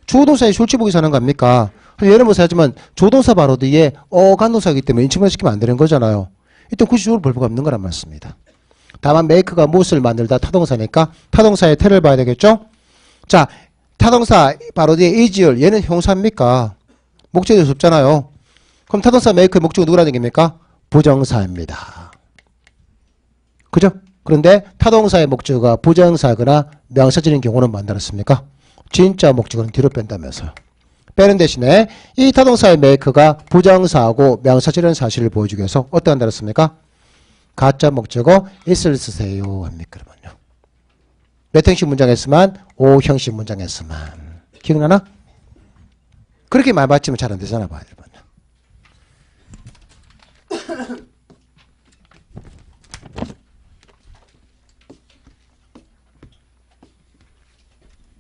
주어동사의 술지보기 사는 겁니까? 예를 들어서 하지만 조동사 바로 뒤에 간동사이기 때문에 인칭만 시키면 안 되는 거잖아요. 일단 굳이 주어를 볼 필요가 없는 거란 말씀입니다. 다만 make가 무엇을 만들다 타동사니까 타동사의 태를 봐야 되겠죠? 자, 타동사 바로 뒤에 easier 얘는 형사입니까? 목적이 없잖아요. 그럼 타동사 make의 목적은 누구라는 얘기입니까? 부정사입니다. 그죠? 그런데 타동사의 목적어가 부정사거나 명사절인 경우는 만들었습니까? 진짜 목적어는 뒤로 뺀다면서요. 빼는 대신에 이 타동사의 make가 부정사하고 명사절인 사실을 보여주기 위해서 어떻게 한다랬습니까? 가짜 목적어 is를 쓰세요 합니까? 그러면요. 몇 형식 문장에서만 5형식 문장에서만. 기억나나? 그렇게 말 맞추면 잘 안 되잖아 봐요.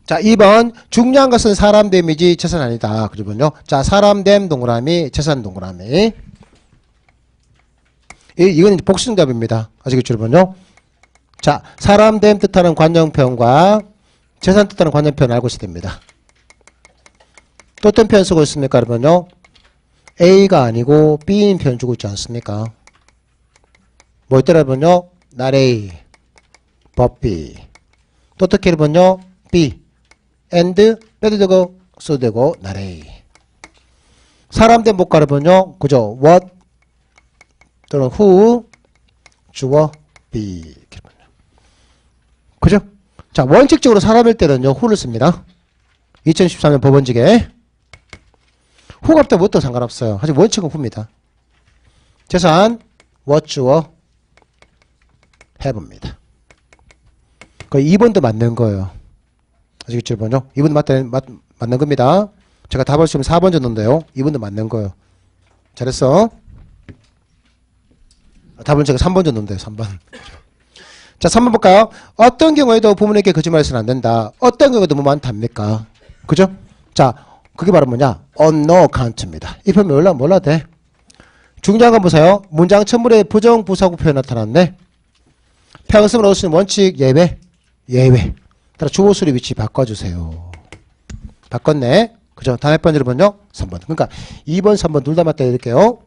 자, 2번. 중요한 것은 사람됨이지 재산 아니다. 그러면요. 자, 사람됨 동그라미, 재산 동그라미. 이건 복수응답입니다. 아시겠죠, 여러분요? 자, 사람됨 뜻하는 관용표현과 재산 뜻하는 관용표현 알고 있어야 됩니다. 또 어떤 표현 쓰고 있습니까, 여러분요? A가 아니고 B인 표현 주고 있지 않습니까? 뭐 있더라, 여러분요? not A, but B. 또 어떻게 여러분요? B. and 빼도 되고 써도 되고 not A. 사람된 못 가르면요. 그죠? what 또는 who 주어 be. 그죠? 자, 원칙적으로 사람일 때는요. who를 씁니다. 2013년 법원직에 who 값도 뭐도 상관없어요. 하지만 원칙은 who입니다. 재산 what 주어 have입니다. 그 2번도 맞는 거예요. 아시겠죠, 1번요? 2번도 맞는 겁니다. 제가 답을 쓰면 4번 줬는데요. 2번도 맞는 거예요. 잘했어. 답은 제가 3번 줬는데 3번. 자, 3번 볼까요? 어떤 경우에도 부모님께 거짓말해서는 안 된다. 어떤 경우에도 뭐만 답니까? 그죠? 자, 그게 바로 뭐냐? on no account입니다. 이 표현 몰라 돼. 중요한 건 보세요. 문장 첨부에 부정 부사구 표현 나타났네. 평성을 얻을 수 있는 원칙 예외. 따라 주어 수리 위치 바꿔주세요. 바꿨네. 그죠? 다음 번 여러분요. 3번. 그러니까 2번, 3번 둘 다 맞다 이럴게요.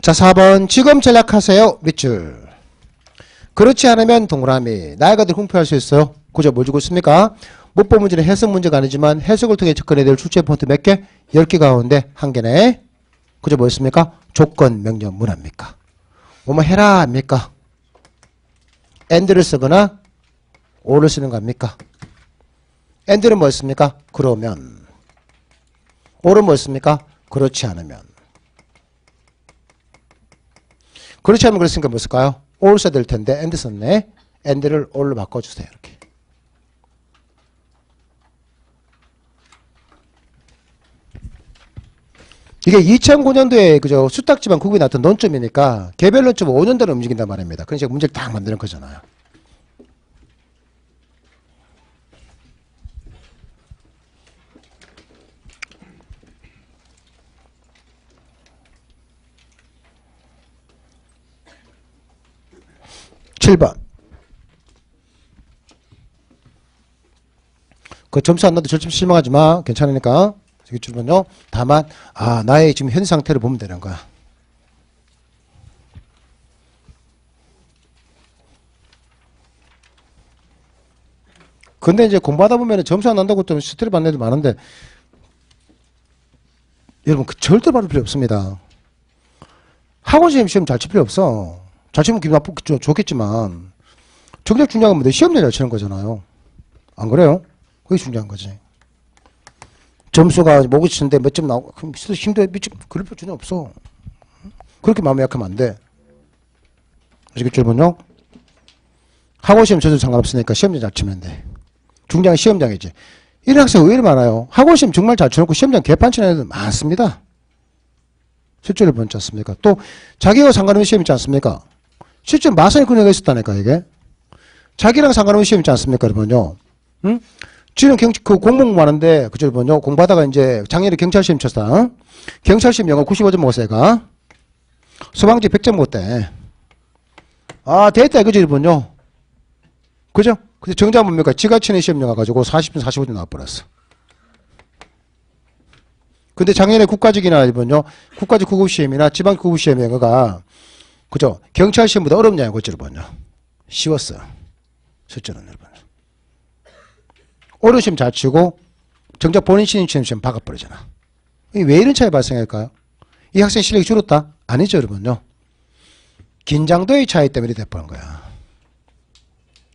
자, 4번. 지금 전략하세요. 밑줄. 그렇지 않으면 동그라미. 나이가 들 공표할 수 있어요. 그죠? 뭘 주고 있습니까? 못본 문제는 해석 문제가 아니지만 해석을 통해 접근해야 될 출제 포인트 몇 개? 10개 가운데 1개네. 그죠? 뭐였습니까? 조건, 명령, 문합니까? 뭐뭐 해라 합니까? and를 쓰거나 or를 쓰는 거 합니까? and는 뭐였습니까? 그러면. or은 뭐였습니까? 그렇지 않으면. 그렇지 않으면 그랬으니까 뭐 쓸까요? or 써야 될 텐데 and 썼네. and를 or로 바꿔주세요. 이렇게. 이게 2009년도에 그저 수탁지방 국이 나왔던 논점이니까 개별 논점 5년대로 움직인단 말입니다. 그래서 제가 문제를 딱 만드는 거잖아요. (7번) 그 점수 안 나도 절대 실망하지 마. 괜찮으니까. 저기 주면요. 다만 나의 지금 현 상태를 보면 되는 거야. 근데 이제 공부하다 보면 점수 안 난다고 좀 스트레스 받는 애들 많은데 여러분 그 절대 받을 필요 없습니다. 학원 시험 잘 칠 필요 없어. 잘 치면 기분 나쁘겠죠. 좋겠지만 정작 중요한 건 시험장 잘 치는 거잖아요. 안 그래요? 그게 중요한 거지. 점수가 목이 치는데 몇 점 나오고 그럼 힘들어 그럴 필요 전혀 없어. 그렇게 마음이 약하면 안 돼. 아시겠죠 여러분요? 학원 시험 저도 상관없으니까 시험장 잘 치면 돼. 중요한 시험장이지. 이런 학생 의외로 많아요. 학원 시험 정말 잘 쳐놓고 시험장 개판 치는 애들 많습니다. 실제로 보지 않습니까? 또 자기가 상관없는 시험 있지 않습니까? 실제 마선이 그런 애가 있었다니까 이게. 자기랑 상관없는 시험 있지 않습니까 여러분요? 응? 지금 그 공무원 많은데 그죠 여러분요? 공부하다가 이제 작년에 경찰 시험 쳤다. 경찰 시험 영어 95점 먹었어 얘가. 소방지 100점 먹었대. 됐다 이거지 여러분요? 그죠? 근데 정작 뭡니까? 지가 치는 시험 영어 가지고 40점 45점 나와버렸어. 근데 작년에 국가직이나 여러분요? 국가직 구급시험이나 지방 구급시험 영어가 그죠? 경찰 시험보다 어렵냐 이거지 여러분요? 쉬웠어. 실제로는 여러분. 어려운 시험 잘 치고 정작 본인 치는 시험 박아버리잖아. 왜 이런 차이 발생할까요? 이 학생 실력이 줄었다? 아니죠 여러분요. 긴장도의 차이 때문에 돼버린 거야.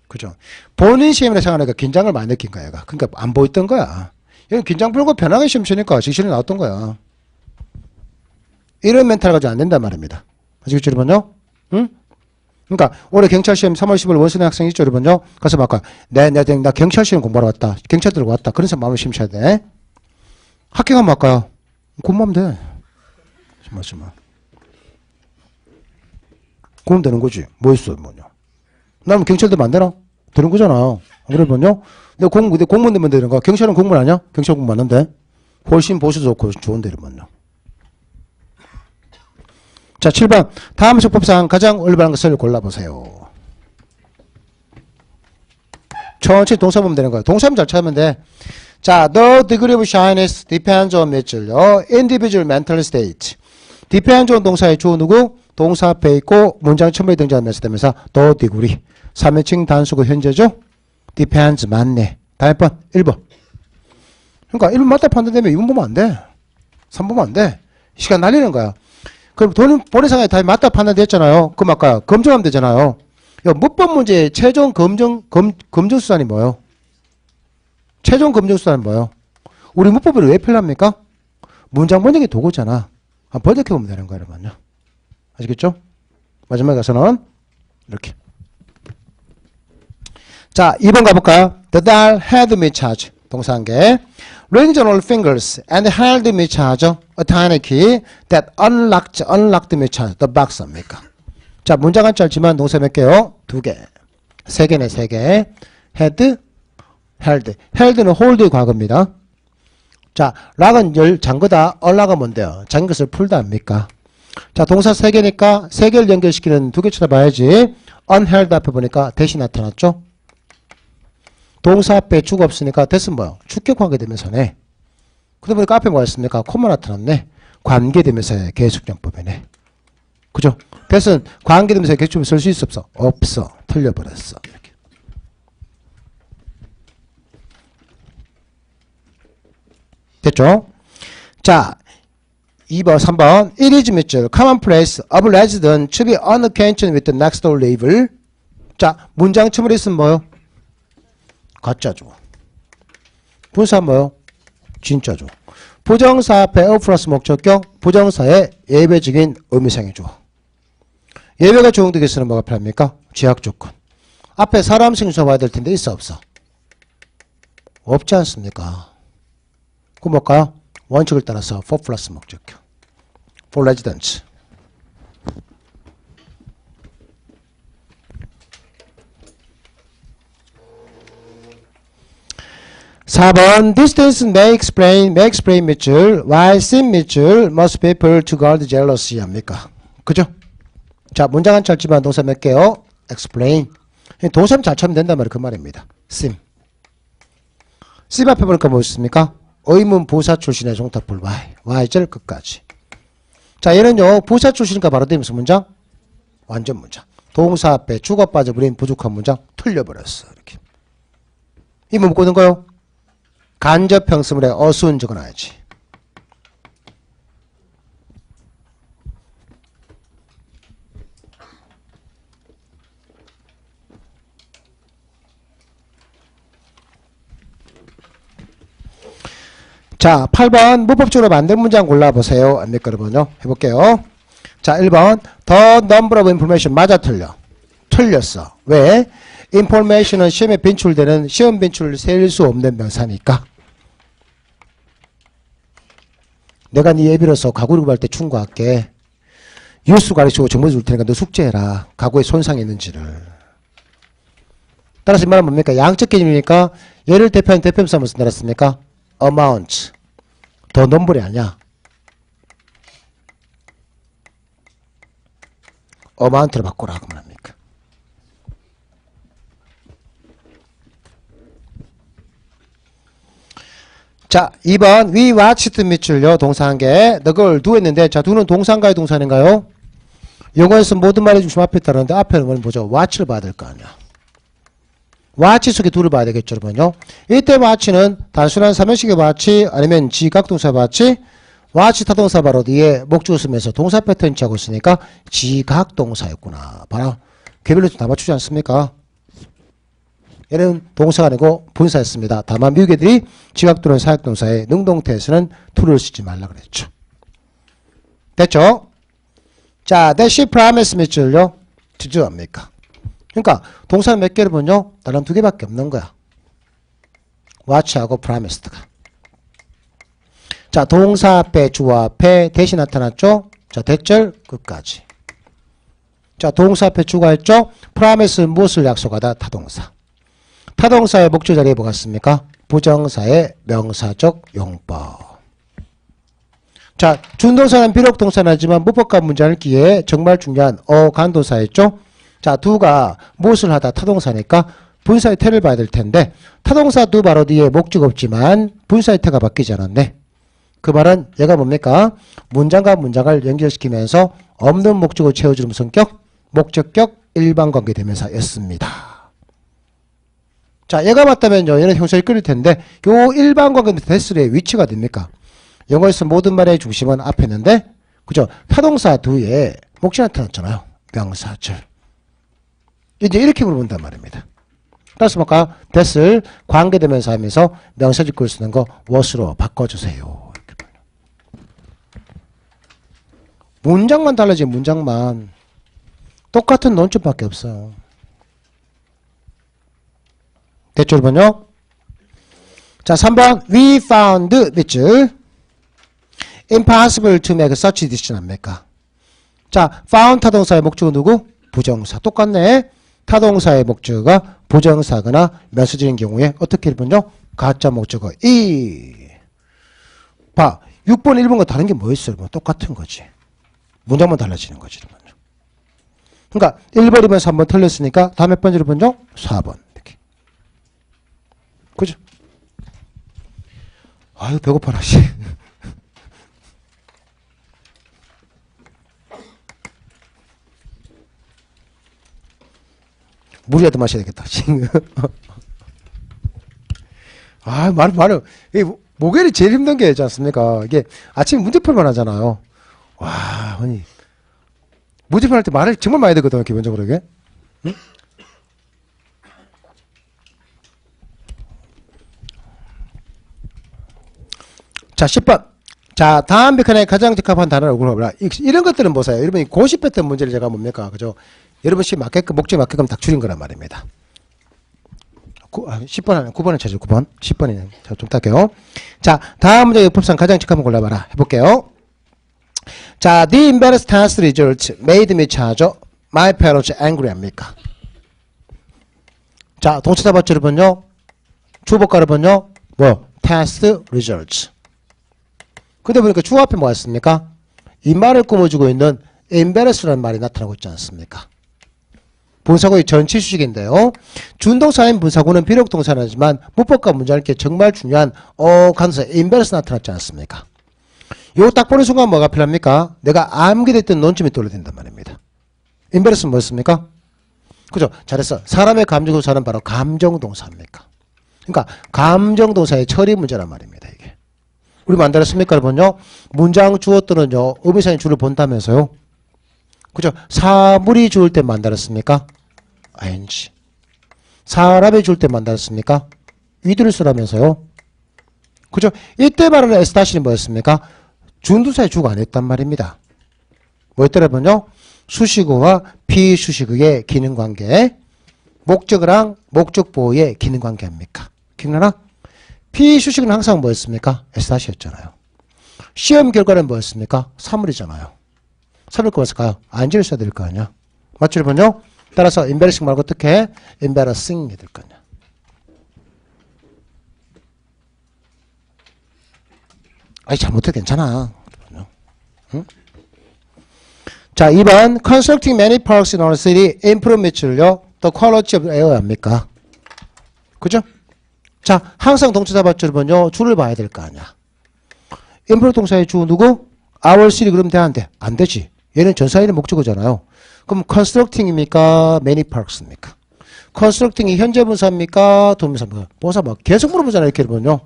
그죠? 본인 시험이나 생각하니까 긴장을 많이 느낀 거야 얘가. 그러니까 안 보였던 거야. 얘는 긴장 풀고 편하게 시험 치니까 정신이 나왔던 거야. 이런 멘탈 가지고 안 된단 말입니다. 아시겠죠 여러분요? 응? 그러니까 올해 경찰시험 3월 10일 원서낸 학생 있죠 여러분요? 가서 막 나 경찰시험 공부하러 왔다. 경찰 들고 왔다. 그런 사람 마음을 심셔야 돼. 합격하면 할까요? 공부하면 돼. 정말. 그럼 되는 거지. 뭐 있어 뭐냐. 나는 경찰들 안 되나? 되는 거잖아. 그러면요? 내가 공무원 되면 되는 거야. 경찰은 공무원 아니야? 경찰 공무원 맞는데? 훨씬 보수 좋고 좋은데 이러면요. 자, 7번. 다음 적법상 가장 올바른 것을 골라보세요. 천천히 동사 보면 되는 거예요. 동사면 잘 찾으면 돼. 자, the degree of shyness depends on 몇줄요? individual mental state. depends on 동사의 주어 누구? 동사 앞에 있고 문장 첨부에 등장하는 대명사 the degree. 3인칭 단수고 현재죠? depends 맞네. 다음 번 1번. 그러니까 1번 맞다 판단되면 2번 보면 안 돼. 3번 보면 안 돼. 시간 날리는 거야. 그럼 본인 상황에 다 맞다 판단됐잖아요. 그럼 아까 검증하면 되잖아요. 문법 문제의 최종 검증수단이 뭐예요? 최종 검증수단이 뭐예요? 우리 문법을 왜 필요합니까? 문장 번역의 도구잖아. 번역해보면 되는 거예요, 여러분요. 아시겠죠? 마지막에 가서는 이렇게. 자, 2번 가볼까요? The doll had me charge. 동사한개. Rings on all fingers and held me charge a tiny key that unlocked me charge the box. 입니까? 자, 문장은 짧지만 동사 몇 개요? 2개. 3개네, 3개. had, held. held는 hold의 과거입니다. 자, 락은 잠그다, unlock은 뭔데요? 잠긴 것을 풀다 입니까? 자, 동사 3개니까 3개를 연결시키는 2개 찾아봐야지. unheld 앞에 보니까 대시 나타났죠? 동사 앞에 주가 없으니까 됐으면 뭐요? 주격 관계대명사네. 그러다 보니까 앞에 뭐가 있습니까? 콤마 나타났네. 관계대명사의 계속정법이네. 그죠? 됐은 관계대명사의 계속정법 쓸 수 있어 없어? 없어. 틀려버렸어. 이렇게. 됐죠? 자, 2번, 3번. It is 밑줄 commonplace of resident to be unacquainted with the next door neighbor. 자, 문장 첨을 있으면 뭐요? 가짜죠. 분사 뭐요? 진짜죠. 부정사 앞에 a 플러스 목적격, 부정사의 예배적인 의미상이죠. 예배가 적용되기 위해서는 뭐가 필요합니까? 제약 조건. 앞에 사람 생수가 와야 될 텐데 있어 없어? 없지 않습니까? 그럼 뭘까요? 원칙을 따라서 for 플러스 목적격. for residents. 4번 distance may explain 밑줄 while sin 밑줄 most people to guard jealousy 합니까? 그죠? 자, 문장은 짧지만 동사 몇 개요? explain. 동사는 잘 찾으면 된단 말이에요. 그 말입니다. sim. sim 앞에 보니까 뭐 있습니까? 의문 부사 출신의 종탑불 y절 끝까지. 자, 얘는요 부사 출신이니까 바로 되면서 문장 완전 문장. 동사 앞에 주가 빠져버린 부족한 문장 틀려버렸어. 이렇게. 이 뭐 묶고 있는 거요? 간접 형습물에 어수은 적어놔야지. 자, 8번 문법적으로 만든 문장 골라보세요. 안 될까 여러분요? 해볼게요. 자, 1번 The number of information 맞아 틀려? 틀렸어. 왜? information은 시험에 빈출되는 시험 빈출 셀 수 없는 명사니까. 내가 네 예비로서 가구 공부할 때 충고할게. 뉴스 가르치고 정보 줄 테니까 너 숙제해라. 가구에 손상이 있는지를. 따라서 이 말은 뭡니까? 양적 개념이니까 얘를 대표하는 대표명사 무슨 알았습니까? amount. 더 넘버이 아니야. amount로 바꾸라. 그러면 합니까? 자, 2번 we watched 밑줄요. 동사 한 개. the girl do 했는데 자, do는 동사인가요? 동사인가요? 영어에서 모든 말의 중심 앞에 따르는데 앞에는 뭐죠? watch를 봐야 될 거 아니야. watch 속에 do를 봐야 되겠죠, 여러분요. 이때 watch는 단순한 삼형식의 watch 아니면 지각동사 watch. watch 타동사 바로 뒤에 목적어 쓰면서 동사 패턴 취하고 있으니까 지각동사였구나. 봐라. 개별로 다 맞추지 않습니까? 얘는 동사가 아니고 분사였습니다. 다만 미국 애들이 지각 또는 사역동사의 능동태에서는 to를 쓰지 말라 그랬죠. 됐죠? 자, that she promised 밑줄요. 주저합니까? 그러니까 동사 몇 개를 보면요. 다른 2개밖에 없는 거야. watch하고 promised가. 자, 동사 앞에 주어 앞에 대시 나타났죠? 자, 대절 끝까지. 자, 동사 앞에 주가 있죠? promise 무엇을 약속하다? 타동사. 타동사의 목적 자리에 뭐가 있습니까? 부정사의 명사적 용법. 자, 준동사는 비록 동사는 문법과 문장을 기해 정말 중요한 간동사였죠? 자, 두가 무엇을 하다 타동사니까 분사의 태를 봐야 될 텐데 타동사 두 바로 뒤에 목적 없지만 분사의 태가 바뀌지 않았네. 그 말은 얘가 뭡니까? 문장과 문장을 연결시키면서 없는 목적을 채워주는 성격, 목적격 일반관계대명사였습니다. 자, 얘가 맞다면요. 얘는 형사를 끌릴 텐데 요 일반관계대명사의 위치가 됩니까? 영어에서 모든 말의 중심은 앞에 있는데 그죠? 타동사 뒤에 목적이 나타났잖아요. 명사절. 이제 이렇게 물어본단 말입니다. 따라서 뭘까요? that을 관계대명사 하면서 명사절 쓰는 거 what으로 바꿔주세요. 문장만 달라진 문장만 똑같은 논점밖에 없어요. 됐죠, 여러분요? 자, 3번. We found 밑줄. impossible to make such decision 합니까? 자, found 타동사의 목적은 누구? 부정사. 똑같네. 타동사의 목적어가 부정사거나 명사절인 경우에 어떻게 읽으면요? 가짜 목적어 봐. 6번, 1번과 다른 게 뭐 있어요? 뭐 똑같은 거지. 문장만 달라지는 거지. 그러니까 1번, 2번, 3번 틀렸으니까 다음 몇 번째로 번요? 4번. 이렇게. 그죠? 아유, 배고파라, 씨. 물이라도 마셔야 되겠다. 아, 말을. 목요일이 제일 힘든 게 있지 않습니까? 이게 아침에 문제풀만 하잖아요. 와, 아니. 문제풀 할 때 말을 정말 많이 듣거든요, 기본적으로 이게. 응? 자, 10번. 자, 다음 벽화에 가장 적합한 단어를 골라보라. 이런 것들은 보세요. 여러분이 고시했던 문제를 제가 뭡니까? 그죠? 여러분 시 맞게끔, 목적에 맞게끔 딱 줄인 거란 말입니다. 10번 하면 9번을 찾죠, 9번. 10번이네. 자, 좀 탈게요. 자, 다음 문제 역법상 가장 적합한 골라봐라. 해볼게요. 자, the embarrassed test results made me charge my parents angry 합니까? 자, 동사 잡았죠, 여러분요? 주어볼까, 여러분요? 뭐? test results. 근데 보니까 주어 앞에 뭐가 있습니까? 이 말을 꾸며주고 있는 embarrass라는 말이 나타나고 있지 않습니까? 분사구의 전치 수식인데요. 준동사인 분사구는 비록 동사는 하지만 문법과 문장을 이렇게 정말 중요한 간사 embarrass 나타났지 않습니까? 요거 딱 보는 순간 뭐가 필요합니까? 내가 암기됐던 논점이 떠올린단 말입니다. embarrass는 뭐였습니까? 그죠? 잘했어. 사람의 감정으로 사는 바로 감정동사입니까? 그러니까 감정동사의 처리 문제란 말입니다. 이게. 우리 만들었습니까? 여러분요? 문장 주어 또는요 의미상의 줄을 본다면서요? 그죠? 사물이 주을 때 만들었습니까? ing. 사람이 줄 때 만들었습니까? 위드를 쓰라면서요? 그죠? 이때 말하는 S-는 뭐였습니까? 준두사의 주가 아니었단 말입니다. 뭐였더라면요? 수식어와 비수식어의 기능관계, 목적어랑 목적보호의 기능관계입니까? 기억나나? 비수식은 항상 뭐였습니까? S-였잖아요. 시험 결과는 뭐였습니까? 사물이잖아요. 사물 거 왔을까요? ing를 써야 될 거 아니야. 맞죠, 여러분요? 따라서 embarrassing 말고 어떻게 해? embarrassing이 될 거 아니야. 아니, 잘못해도 괜찮아. 응? 자, 2번. constructing many parks in our city improve 매출요. the quality of air 합니까? 그죠? 자, 항상 동사 잡았죠, 여러분요? 주를 봐야 될 거 아니야. improve 동사의 주 누구? our city 그러면 돼, 안 돼? 안 되지. 얘는 전사인의 목적어잖아요. 그럼 constructing입니까? many parks입니까? constructing이 현재 분사입니까? 동사입니까? 보사 막 계속 물어보잖아요, 이렇게 여러분요.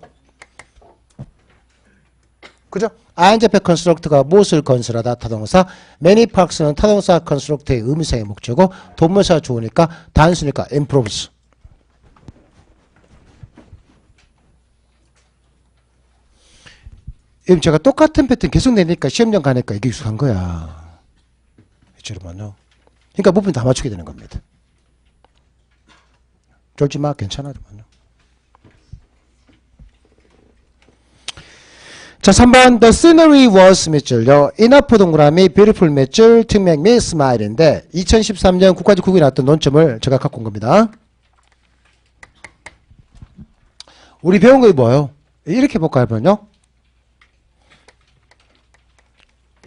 그죠? ing 앞에 construct가 무엇을 건설하다 타동사, many parks는 타동사 construct의 의미상의 목적어, 동명사가 좋으니까 단수니까 improves. 제가 똑같은 패턴 계속 내니까 시험장 가니까 이게 익숙한 거야. 여러분요. 그러니까 부분 다 맞추게 되는 겁니다. 쫄지 마, 괜찮아, 여러분요. 자, 3번 The scenery was 밑줄요. enough 동그라미 beautiful 밑줄 to make me smile인데 2013년 국가직 국이 나왔던 논점을 제가 갖고 온 겁니다. 우리 배운 거 뭐예요? 이렇게 볼까요, 여러분요?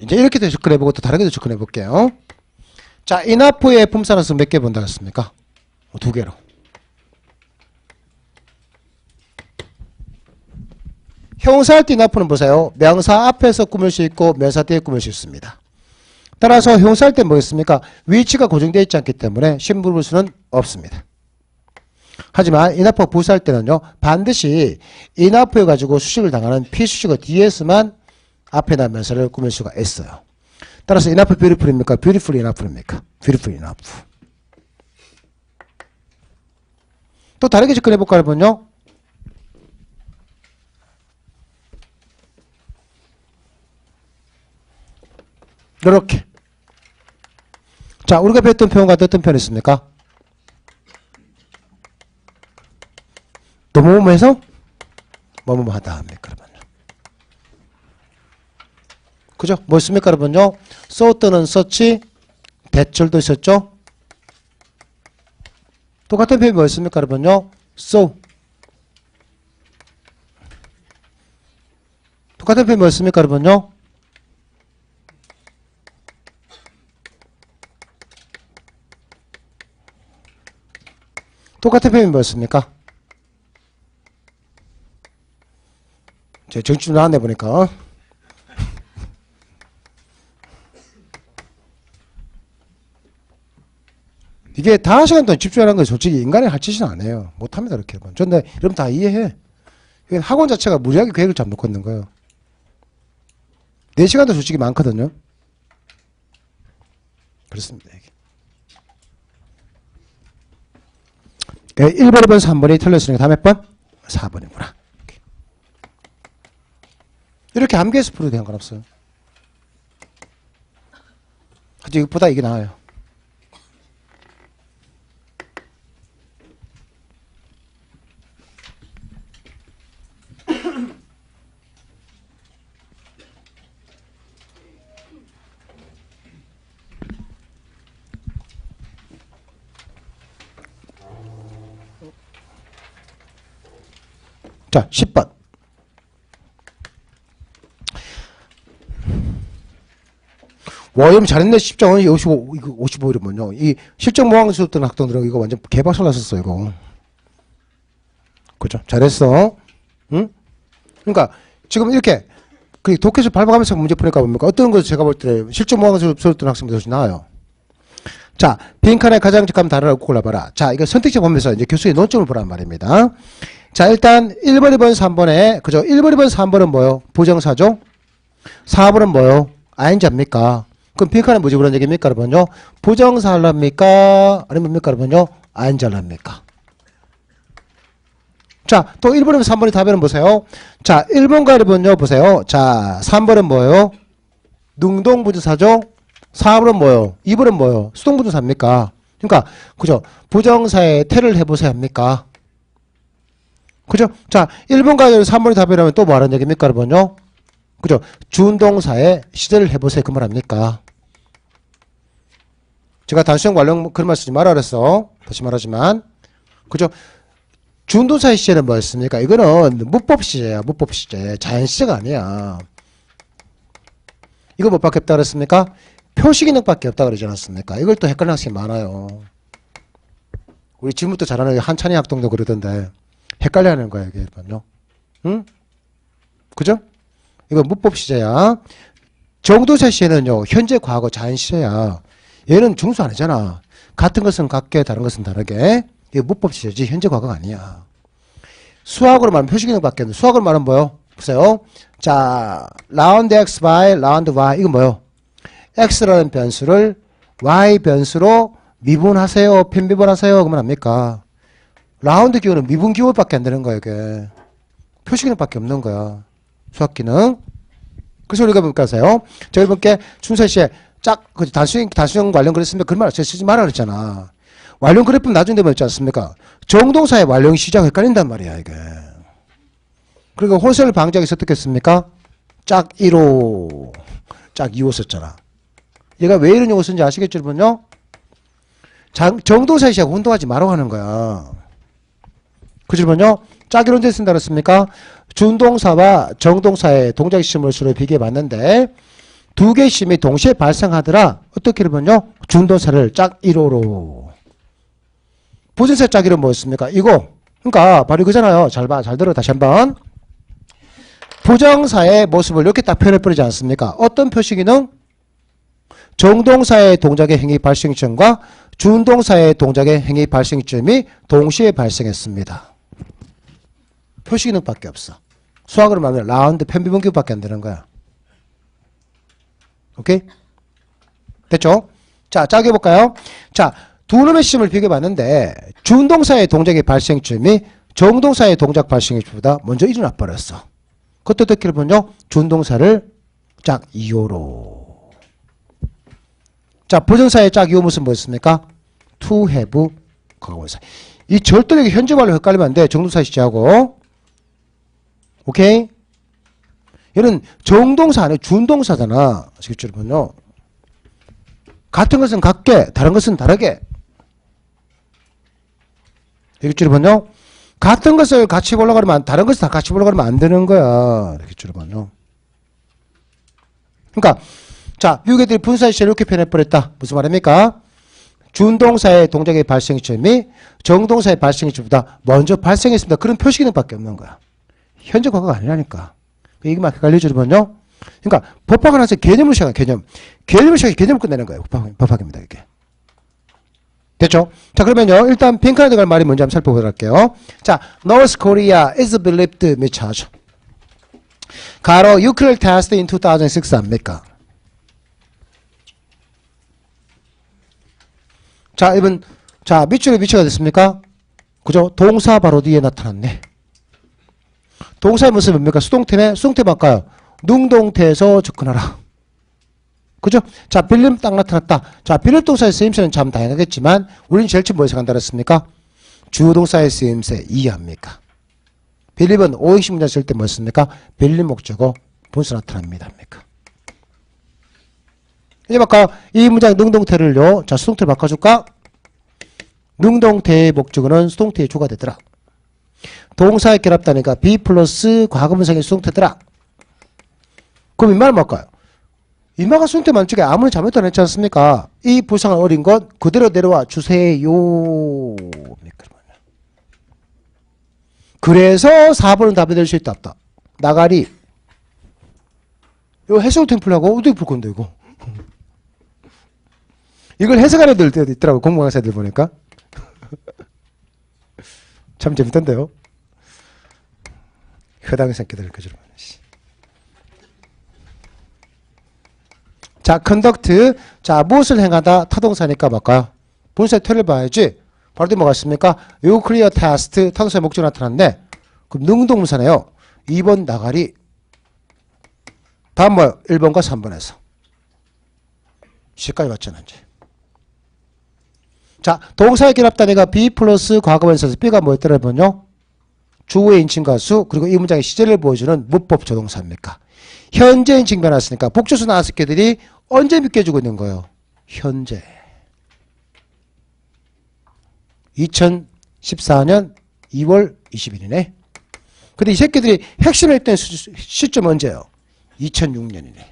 이제 이렇게도 접근해보고 또 다르게도 접근해볼게요. 자, enough의 품사는 몇 개 본다 했습니까? 2개로. 형사할 때 enough는 보세요. 명사 앞에서 꾸밀 수 있고 명사 뒤에 꾸밀 수 있습니다. 따라서 형사할 때 뭐겠습니까? 위치가 고정되어 있지 않기 때문에 심부를 수는 없습니다. 하지만 enough 부사할 때는요. 반드시 enough에 가지고 수식을 당하는 피수식어 뒤에서만 앞에다 명사를 꾸밀 수가 있어요. 따라서 enough beautiful입니까? beautiful enough입니까? beautiful enough. 또 다르게 접근해볼까요, 여러분요? 이렇게. 자, 우리가 배웠던 표현과 어떤 표현이 있습니까? 뭐뭐해서 뭐뭐 하다 합니까, 여러분요. 그죠? 뭐였습니까, 여러분요? sought는 썼지, 대철도 있었죠? 똑같은 표현이 뭐였습니까, 여러분요? so. 똑같은 표현이 뭐였습니까, 여러분요? 똑같은 표현이 뭐였습니까? 제 정치 좀 나왔네, 보니까. 이게 5시간 동안 집중하는 건 솔직히 인간이 할 짓은 안 해요. 못합니다, 이렇게. 근데 여러분 다 이해해. 학원 자체가 무리하게 계획을 잡고 있는 거예요. 4시간도 솔직히 많거든요. 그렇습니다. 1번, 2번, 3번이 틀렸으니까 다음 몇 번? 4번이구나. 이렇게 암기해서 풀어도 상관없어요. 하여튼 이것보다 이게 나아요. 자, 10번. 와, 여러분 잘했네. 10점. 55, 이거 55이면요. 이 실전 모항 수업던 학생들은 이거 완전 개박살 났었어, 이거. 그죠? 잘했어. 응? 그러니까, 지금 이렇게, 그 독해서 밟아가면서 문제 푸니까 뭡니까? 어떤 것을 제가 볼 때 실전 모항 수업던 학생들 훨씬 나아요. 자, 빈칸에 가장 적합한 단어를 골라봐라. 자, 이거 선택지 보면서 이제 교수의 논점을 보란 말입니다. 자, 일단 1번, 2번, 3번에, 그죠? 1번, 2번, 3번은 뭐요? 부정사죠? 4번은 뭐요? 아인자입니까? 그럼 빈칸에 뭐지 그런 얘기입니까, 여러분요? 부정사 할랍니까? 아니면 뭡니까, 여러분요? 아인자 할랍니까? 자, 또 1번이면 3번의 답에는 보세요. 자, 1번과 1번요, 보세요. 자, 3번은 뭐예요? 능동부정사죠? 4번은 뭐예요? 2번은 뭐예요? 수동부정사입니까? 그러니까, 그죠? 부정사에 태를 해보세요 합니까? 그죠? 자, 1번과 3번의 답이라면 또 뭐 하는 얘기입니까, 여러분요? 그죠? 준동사에 시제를 해보세요. 그 말 합니까? 제가 단수형 완료 그런 말 쓰지 말아 그랬어. 다시 말하지만. 그죠? 준동사의 시제는 뭐였습니까? 이거는 문법 시제야. 문법 시제. 자연 시제가 아니야. 이거 뭐밖에 없다 그랬습니까? 표시기능밖에 없다 그러지 않았습니까? 이걸 또 헷갈리는 학생이 많아요. 우리 지금부터 잘하는 한찬희 학동도 그러던데 헷갈려 하는 거야, 이게. 응? 그죠? 이거 문법 시제야. 정도사 시제는요, 현재, 과거, 자연 시제야. 얘는 중수 아니잖아. 같은 것은 같게, 다른 것은 다르게. 이게 문법 시제지, 현재, 과거가 아니야. 수학으로 말하면 표시기능밖에 없는데, 수학으로 말하면 뭐요? 보세요. 자, 라운드 x by 라운드 y. 이거 뭐요? x라는 변수를 y 변수로 미분하세요, 편미분하세요. 그러면 합니까? 라운드 기호는 미분 기호밖에 안 되는 거야, 이게. 표시기능밖에 없는 거야. 수학기능. 그래서 우리가 볼까 하세요. 저 여러분께 순서 시에 짝, 단수형 완료 그랬으면 그런 말 쓰지 말라 그랬잖아. 완료 그래프는 나중에 되면 있지 않습니까? 정동사의 완료 시작 헷갈린단 말이야, 이게. 그리고 홀선을 방지하기 위해서 어떻게 했습니까? 짝 1호, 짝 2호 썼잖아. 얘가 왜 이런 용어 쓴지 아시겠죠, 여러분요? 정동사의 시작 혼동하지 말라고 하는 거야. 그죠, 여러분요? 짝이 언제 쓴다 그랬습니까? 준동사와 정동사의 동작 시점을 서로 비교해 봤는데 두 개의 시점이 동시에 발생하더라. 어떻게 보면요. 준동사를 짝 1호로. 부정사 짝 1호 뭐였습니까? 이거. 그러니까 바로 이거잖아요. 잘 봐. 잘 들어. 다시 한번. 부정사의 모습을 이렇게 딱 표현해버리지 않습니까? 어떤 표시기능? 정동사의 동작의 행위 발생 시점과 준동사의 동작의 행위 발생 시점이 동시에 발생했습니다. 표시기능밖에 없어. 수학으로 말하면 라운드 편비분기밖에 안 되는 거야. 오케이? 됐죠? 자, 짜게 볼까요? 자, 두 놈의 시점을 비교해 봤는데 준동사의 동작의 발생점이 정동사의 동작 발생점보다 먼저 일어나 버렸어. 그것도 어떻게 보면요. 준동사를 짝 2호로. 자, 부정사의 짝 2호 무슨 뭐였습니까? to have 과거분사. 이 절대적인 현재 말로 헷갈리면 안 돼. 정동사 시제하고. 오케이? 얘는 정동사 아니고 준동사잖아. 아시겠죠, 여러분요? 같은 것은 같게, 다른 것은 다르게. 알겠죠, 여러분요? 같은 것을 같이 보려고 하면, 다른 것을 다 같이 보려고 하면 안 되는 거야. 알겠죠, 여러분요? 그러니까, 자, 미국 애들이 분사 시제를 이렇게 표현해버렸다. 무슨 말입니까? 준동사의 동작의 발생 시점이 정동사의 발생 시점보다 먼저 발생했습니다. 그런 표시기능밖에 없는 거야. 현재 과거가 아니라니까. 이게 막 헷갈리죠, 여러분요? 그러니까, 법학을 하면서 개념을 시작한 개념. 개념을 시작해 개념을 끝내는 거예요. 법학입니다, 이게. 됐죠? 자, 그러면요. 일단 핑크에 들어갈 말이 뭔지 한번 살펴보도록 할게요. 자, North Korea is believed 몇 차죠? 가로 nuclear test in 2006 압니까? 자, 이번 자, 밑줄에 위치가 됐습니까? 그죠? 동사 바로 뒤에 나타났네. 동사의 모습이 뭡니까? 수동태네? 수동태 바꿔요. 능동태에서 접근하라. 그죠? 자, 빌림 딱 나타났다. 자, 빌립 동사의 쓰임새는 참 다양하겠지만, 우리는 제일 처음 뭐에서 간다 그랬습니까? 주동사의 쓰임새 이해합니까? 빌립은 오행식 문장 쓸 때 뭐 씁니까? 빌립 목적어 분수 나타납니다. 합니까? 이제 바꿔. 이 문장 능동태를요. 자, 수동태를 바꿔줄까? 능동태의 목적어는 수동태의 주가 되더라. 동사의 결합다니까 be 플러스 과거분사의 수동태더라. 그럼 이 말은 뭘까요? 이마가 수동태 만쪽에 아무리 잘못도 안 했지 않습니까? 이 부상을 어린 것 그대로 내려와 주세요. 그래서 4번은 답이 될 수 있다 없다. 나가리. 이거 해석 템플하고 어떻게 풀 건데 이거. 이걸 해석하는 애들 있더라고. 공부강사들 보니까. 참 재밌던데요. 허당 새끼들 그죠. 자, conduct. 자, 무엇을 행하다 타동사니까 뭘까요? 분사의 틀을 봐야지. 바로 뒤에 뭐가 있습니까? nuclear test 타동사의 목적이 나타났네. 그럼 능동사네요. 2번 나가리. 다음 뭐요? 1번과 3번에서. 시까지 왔잖아 이제. 자, 동사의 결합단위가 be 플러스 과거분사에서 B가 뭐였더라 보면요. 주어의 인칭 가수 그리고 이 문장의 시제를 보여주는 문법 조동사입니까? 현재 인칭 변화했으니까 복수수 나왔을 때들이 언제 믿겨주고 있는 거예요? 현재. 2014년 2월 20일이네. 근데 이 새끼들이 핵심을 했던 시점 언제예요? 2006년이네.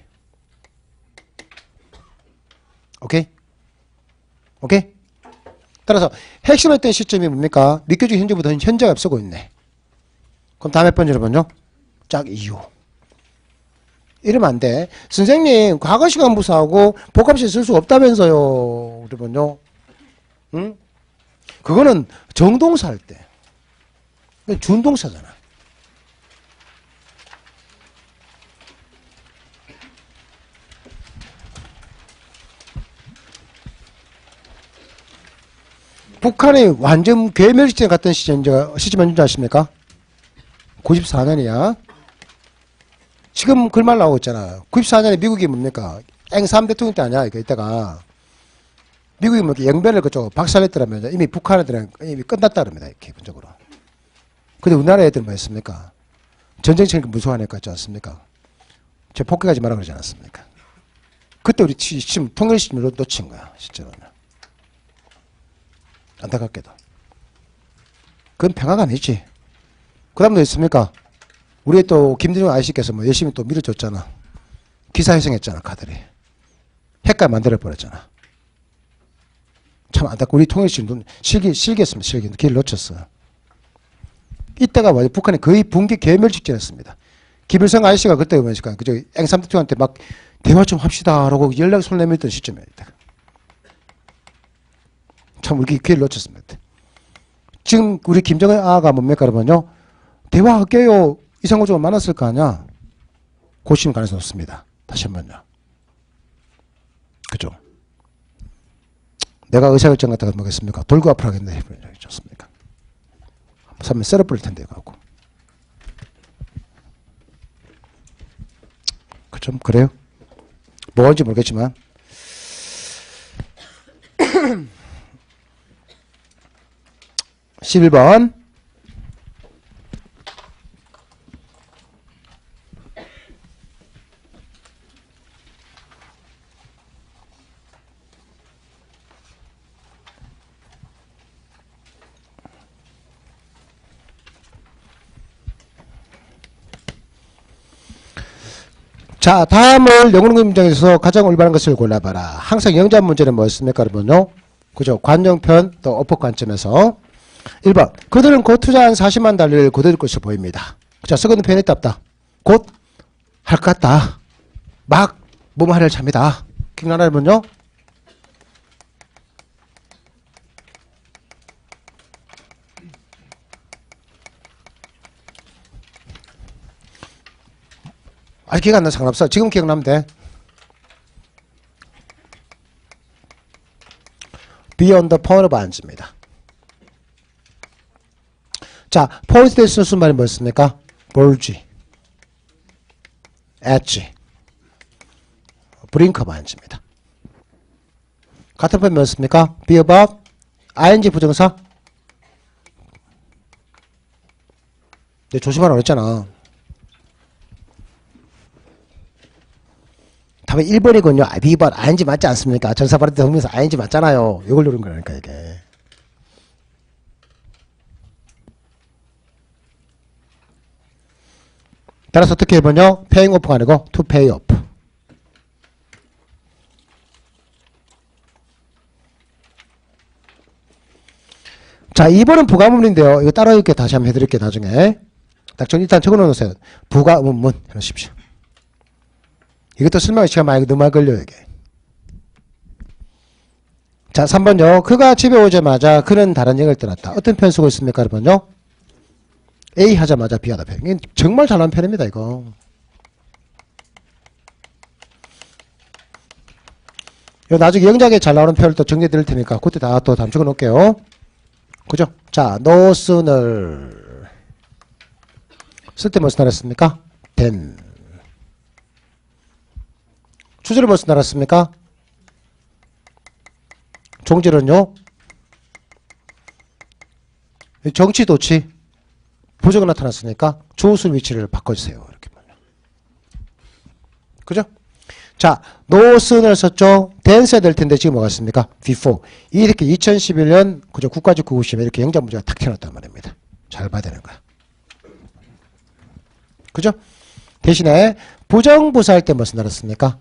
오케이? 오케이? 따라서 핵심을 했던 시점이 뭡니까? 믿겨주기 현재보다 현재가 앞서고 있네. 그럼 다음 몇 번째 여러분요? 짝 이유. 이러면 안 돼. 선생님, 과거 시간 부사하고 복합식 쓸 수 없다면서요. 여러분요. 응? 그거는 정동사 할 때. 준동사잖아. 북한의 완전 괴멸 시점 같은 시점 언제 아십니까? 94년이야. 지금 그 말 나오고 있잖아. 94년에 미국이 뭡니까? 앵삼 대통령 때 아니야, 이거 이때가. 미국이 뭐 영변을 그쪽 박살냈더라면 이미 북한 애들은 이미 끝났다 그럽니다, 기본적으로. 근데 우리나라 애들은 뭐 했습니까? 전쟁처럼 무서워하니까 있지 않습니까? 저 폭격하지 마라 그러지 않았습니까? 그때 우리 지금 통일 시점으로 놓친 거야, 실제로는. 안타깝게도. 그건 평화가 아니지. 그 다음 뭐 있습니까? 우리 또 김대중 아저씨께서 뭐 열심히 또 밀어줬잖아. 기사회생했잖아, 카드리. 핵까지 만들어버렸잖아. 참 안타깝고 우리 통일시는 실기했습니다. 실기. 길을 놓쳤어요. 이때가 뭐지? 북한이 거의 붕괴 괴멸 직전이었습니다. 김일성 아저씨가 그때 보니까 그저 앵삼 대통령한테 막 대화 좀 합시다라고 연락 손 내밀던 시점이에요. 참 우리 기회를 놓쳤습니다. 지금 우리 김정은 아가 뭡니까 그러면요. 대화할게요. 이상호적으로 만났을 거 아니야. 고심 가능성이 높습니다. 다시 한번요. 그죠? 내가 의사결정 갖다가 뭐겠습니까? 돌고 앞으로 하겠네. 좋습니까? 한번 썰어버릴 텐데, 이거. 좀 그래요? 뭐인지 모르겠지만. 11번. 자, 다음을 영어로 문장에서 가장 올바른 것을 골라봐라. 항상 영작 문제는 뭐였습니까, 여러분요? 그죠? 관용편 또 어법 관점에서 1번. 그들은 곧 투자한 40만 달러를 거둘 것으로 보입니다. 자, 쓰거든 표현이 없다. 곧 할 것 같다. 막 뭐뭐 하려 합니다. 기억나나, 여러분요? 아직 기억 안 나면 상관없어. 지금 기억나면 돼. be on the point of ans입니다. 자, point 될 수 있는 말이 뭐였습니까? 볼지, 엣지, brink of ans입니다. 같은 표현 뭐였습니까? be about, ing 부정사. 근데 조심하라고 했잖아. 답은 1번이군요. be about, ing 맞지 않습니까? 전사 발음 때 흥미에서 ing 맞잖아요. 이걸 누른 거라니까, 이게. 따라서 어떻게 해보냐? paying off가 아니고 to pay off. 자, 2번은 부가문인데요. 이거 따로 이렇게 다시 한번 해드릴게요, 나중에. 딱 일단 적어 놓으세요. 부가문문 해놓으십시오. 이것도 설명할 시간 많이 너무 많이 걸려요, 이게. 자, 3번요. 그가 집에 오자마자 그는 다른 여행을 떠났다. 어떤 표현 쓰고 있습니까, 여러분요? A 하자마자 B 하다 표현. 이게 정말 잘하는 편입니다, 이거. 나중에 영작에 잘 나오는 표현을 또 정리해 드릴 테니까 그때 다 또 다음 적어 놓을게요. 그죠? 자, no sooner. 쓸 때 무슨 나랐습니까? than. 주제를 무슨 나랐습니까? 종질은요? 정치 도치. 부정이 나타났으니까 주어술 위치를 바꿔주세요. 이렇게 말요. 그죠? 자, no sooner 썼죠? then 써야 될 텐데 지금 뭐가 있습니까? before. 이렇게 2011년 그죠? 국가직 국어시험에 이렇게 영작 문제가 탁 튀어나왔단 말입니다. 잘 봐야 되는 거야. 그죠? 대신에 부정부사 할 때 무슨 나랐습니까?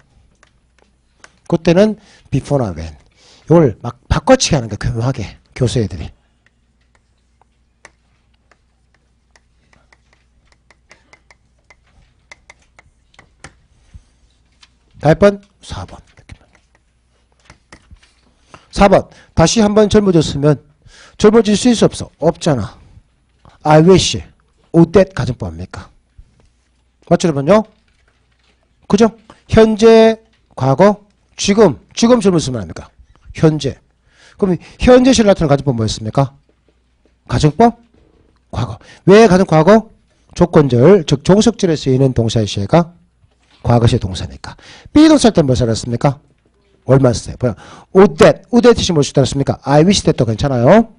그때는 before나 when. 이걸 막 바꿔치기 하는 거야. 교묘하게. 교수 애들이. 다음 번 4번. 4번. 다시 한번 젊어졌으면 젊어질 수 있어 없어? 없잖아. I wish. would that 가정법 아닙니까? 맞죠, 여러분요? 그죠? 현재, 과거, 지금 젊었으면 합니까? 현재. 그럼 현재 시를 나타내는 가정법 뭐였습니까? 가정법? 과거. 왜 과거? 조건절, 즉 종속절에 쓰이는 동사의 시가 과거시의 동사니까. 비동사 할 때 뭐 살았습니까? 얼마 썼어요? 뭐야? would that 뜻이 무엇이 따랐습니까? I wish that도 괜찮아요.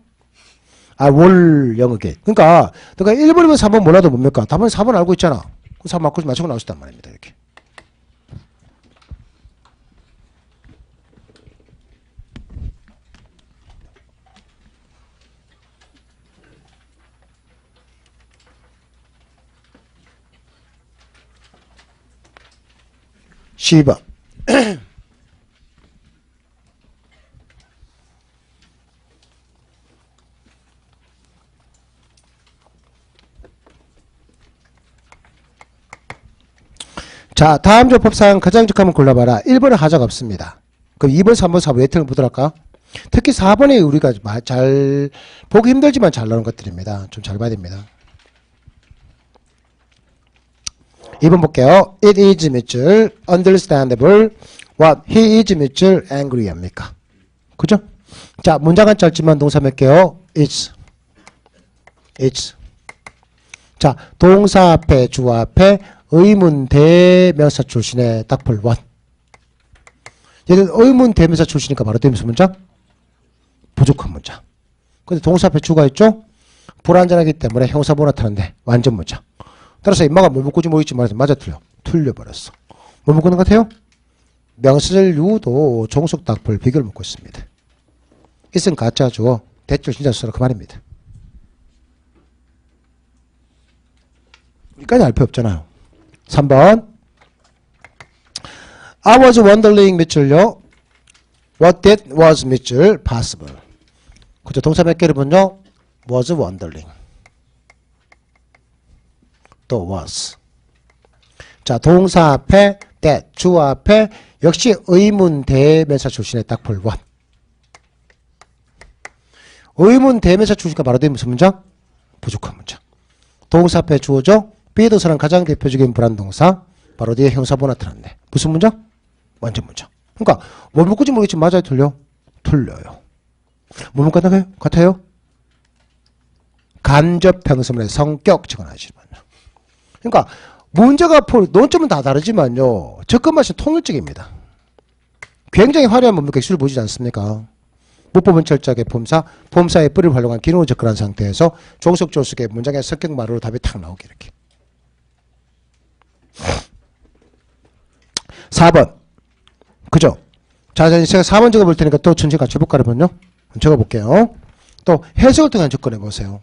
I will 영어게. 그러니까 1번이면 3번 몰라도 뭡니까? 답은 4번 알고 있잖아. 그 4번 맞추고 나올 수 있단 말입니다. 이렇게. 시번. 자, 다음 조법상 가장 적합한 골라봐라. 1번은 하자가 없습니다. 그럼 2번, 3번, 4번 예틀을 보도록 할까? 특히 4번이 우리가 잘 보기 힘들지만 잘 나오는 것들입니다. 좀 잘 봐야 됩니다. 2번 볼게요. It is 밑줄 understandable what he is 밑줄 angry 합니까? 그죠? 자, 문장은 짧지만 동사 몇 개요? It's. 자, 동사 앞에 주어 앞에 의문 대명사 출신의 딱풀 원. 얘는 의문 대명사 출신이니까 바로 대명사 문장? 부족한 문장. 근데 동사 앞에 주가 있죠? 불완전하기 때문에 형사보 나타났네. 완전 문장. 따라서 인마가 뭐 묶을지 모르겠지 말해서 맞아 틀려. 틀려버렸어. 뭐 묶는 것 같아요? 명사절 유도 종속 답을 비교를 묶고 있습니다. 있은 가짜 주어 대절 진짜 수라 그 말입니다. 여기까지 알 필요 없잖아요. 3번 I was wondering 밑줄요. What that was 밑줄 possible. 그죠? 동사 몇 개를 보면요. was wondering. 또 was. 자, 동사 앞에 that, 주어 앞에 역시 의문 대명사 출신의 딱풀 what. 의문 대명사 출신과 바로 된 무슨 문장? 부족한 문장. 동사 앞에 주어죠. 비동사는 가장 대표적인 불안동사. 바로 뒤에 형사보 나타났네. 무슨 문장? 완전 문장. 그러니까 뭘 묶을지 모르겠지만 맞아요, 틀려? 틀려요. 뭐 묶을 것 같아요? 간접 평서문의 성격 적어놔야지만요. 그러니까 문제가 논점은 다 다르지만요. 접근 맛이 통일적입니다. 굉장히 화려한 문맥 객수를 보이지 않습니까? 문법은 철저하게 폼사의 뿌리를 활용한 기능을 접근한 상태에서 종속 조속의 문장의 성격 말으로 답이 탁 나오게 이렇게. 4번. 그죠? 자, 제가 4번 적어볼 테니까 또 천천히 같이 해볼까요, 그러면요? 적어볼게요. 또 해석을 통한 접근해보세요.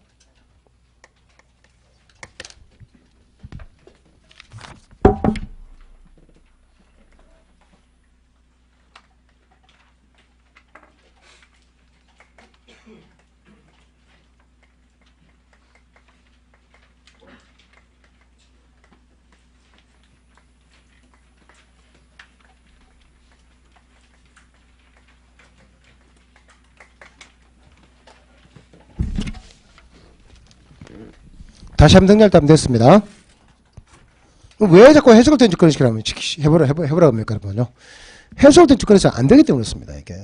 다시 한번 정리할 때 하면 됐습니다. 왜 자꾸 해석을 된 접근을 시키라면 해보라 합니까, 여러분요? 해석을 된 접근에서 안 되기 때문에 그렇습니다, 이게.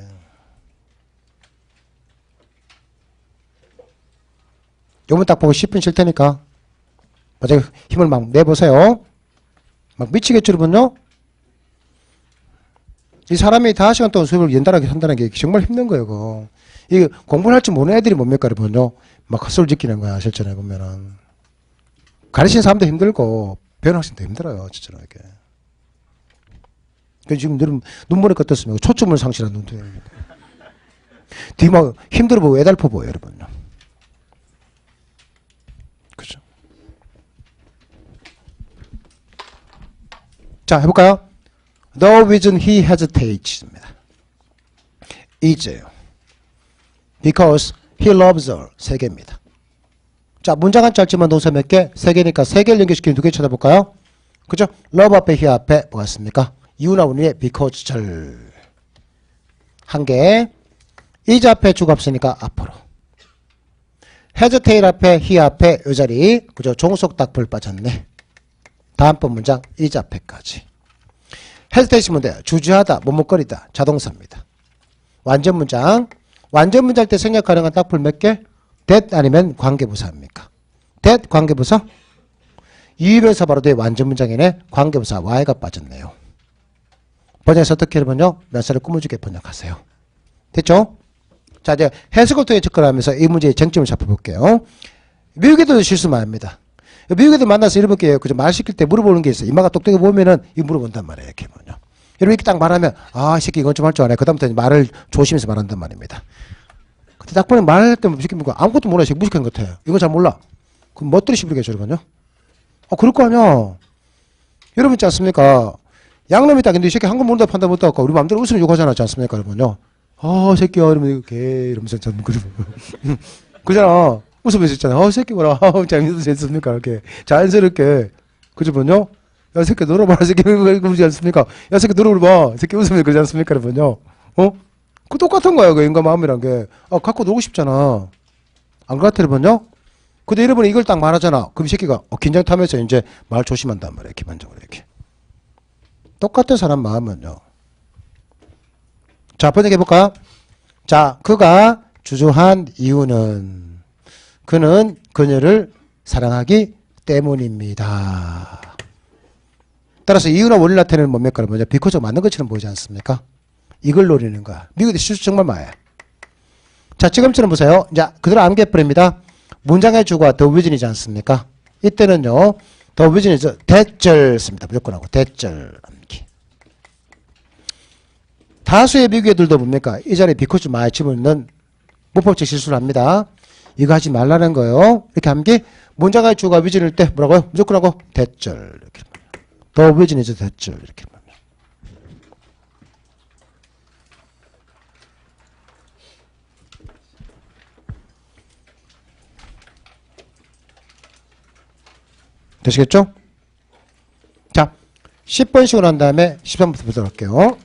요번 딱 보고 10분 쉴 테니까, 맞아요. 힘을 막 내보세요. 막 미치겠죠, 여러분요? 이 사람이 5시간 동안 수업을 연달아게 한다는 게 정말 힘든 거예요, 그거. 이 공부를 할 줄 모르는 애들이 뭡니까, 여러분요? 막 헛소리 짓기는 거야, 실전에 보면은. 가르치는 사람도 힘들고 배우는 학생도 힘들어요. 진짜로 이렇게. 지금 눈물이 어떻습니까? 초점을 상실한 눈도. 뒤 막 힘들어 보고 애달퍼 보여요, 여러분요. 그죠? 자, 해볼까요? The reason he hesites입니다. is because he loves her. 3개입니다. 자, 문장은 짧지만 동사 몇 개? 3개니까 3개를 연결시키는 2개 찾아볼까요? 그죠? love 앞에 he 앞에 뭐가 있습니까? 이유나 원인의 because 절. 1개. is 앞에 주가 없으니까 앞으로. hesitate 앞에 he 앞에 이 자리. 그죠? 종속 딱불 빠졌네. 다음번 문장 is 앞에까지. hesitate이면 돼요. 주저하다, 머뭇거리다. 자동사입니다. 완전 문장. 완전 문장 때 생략 가능한 딱불 몇 개? that 아니면 관계부사입니까? that 관계부사? 이유명사 바로 뒤에 완전 문장이네. 관계부사 y가 빠졌네요. 번역해서 어떻게 하면요? 명사를 꾸며주게 번역하세요. 됐죠? 자, 이제 해석을 통해 접근하면서 이 문제의 쟁점을 잡아볼게요. 미국에도 실수 많이 합니다. 미국에도 만나서 이런 게 그죠? 말 시킬 때 물어보는 게 있어요. 이마가 똑똑해 보면은 이 물어본단 말이에요. 이렇게 보면요. 여러분 이렇게 딱 말하면 아, 이 새끼 이건 좀 할 줄 아네. 그다음부터 말을 조심해서 말한단 말입니다. 근데 딱 보면 말할 때 무식해보니까 아무것도 몰라. 무식한 것 같아요. 이거 잘 몰라. 그럼 멋들이 시부리겠죠, 여러분요? 그럴 거 아니야. 여러분 있지 않습니까? 양놈이 딱 있는데 이 새끼 한국 모른다 판단 못하고 우리 마음대로 웃으면 욕하잖아, 있지 않습니까, 여러분요? 새끼야, 이러면 개, 이러면서 참, 그잖아. 웃으면서 있잖아. 새끼 뭐라. 재밌습니까? 이렇게. 자연스럽게. 그죠, 분요? 야, 새끼 놀아봐라. 새끼 그러지 않습니까? 야, 새끼 놀아봐. 새끼 웃으면 그러지 않습니까, 여러분요? 그 똑같은 거야, 그 인간 마음이란 게. 갖고 놀고 싶잖아. 안 그렇다, 여러분요? 근데 여러분이 이걸 딱 말하잖아. 그럼 이 새끼가 긴장 타면서 이제 말 조심한단 말이야, 기본적으로 이렇게. 똑같은 사람 마음은요. 자, 번역해볼까요? 자, 그가 주저한 이유는 그는 그녀를 사랑하기 때문입니다. 따라서 이유나 원인 나타내는 뭡니까? 뭐냐? 비커즈가 맞는 것처럼 보이지 않습니까? 이걸 노리는 거야. 미국의 실수 정말 많아요. 자, 지금처럼 보세요. 자, 그대로 암기해버립니다. 문장의 주가 the reason이지 않습니까? 이때는요, the reason이죠. 대절 씁니다. 무조건 하고, 대절. 다수의 미국애들도 뭡니까? 이 자리에 because 많이 집어넣는 문법적 실수를 합니다. 이거 하지 말라는 거예요. 이렇게 함기 문장의 주가 reason일 때 뭐라고요? 무조건 하고, 대절. 이렇게. the reason이죠. 대절. 이렇게. 되시겠죠? 자, 10번 시고 난 다음에 13번부터 보도록 할게요.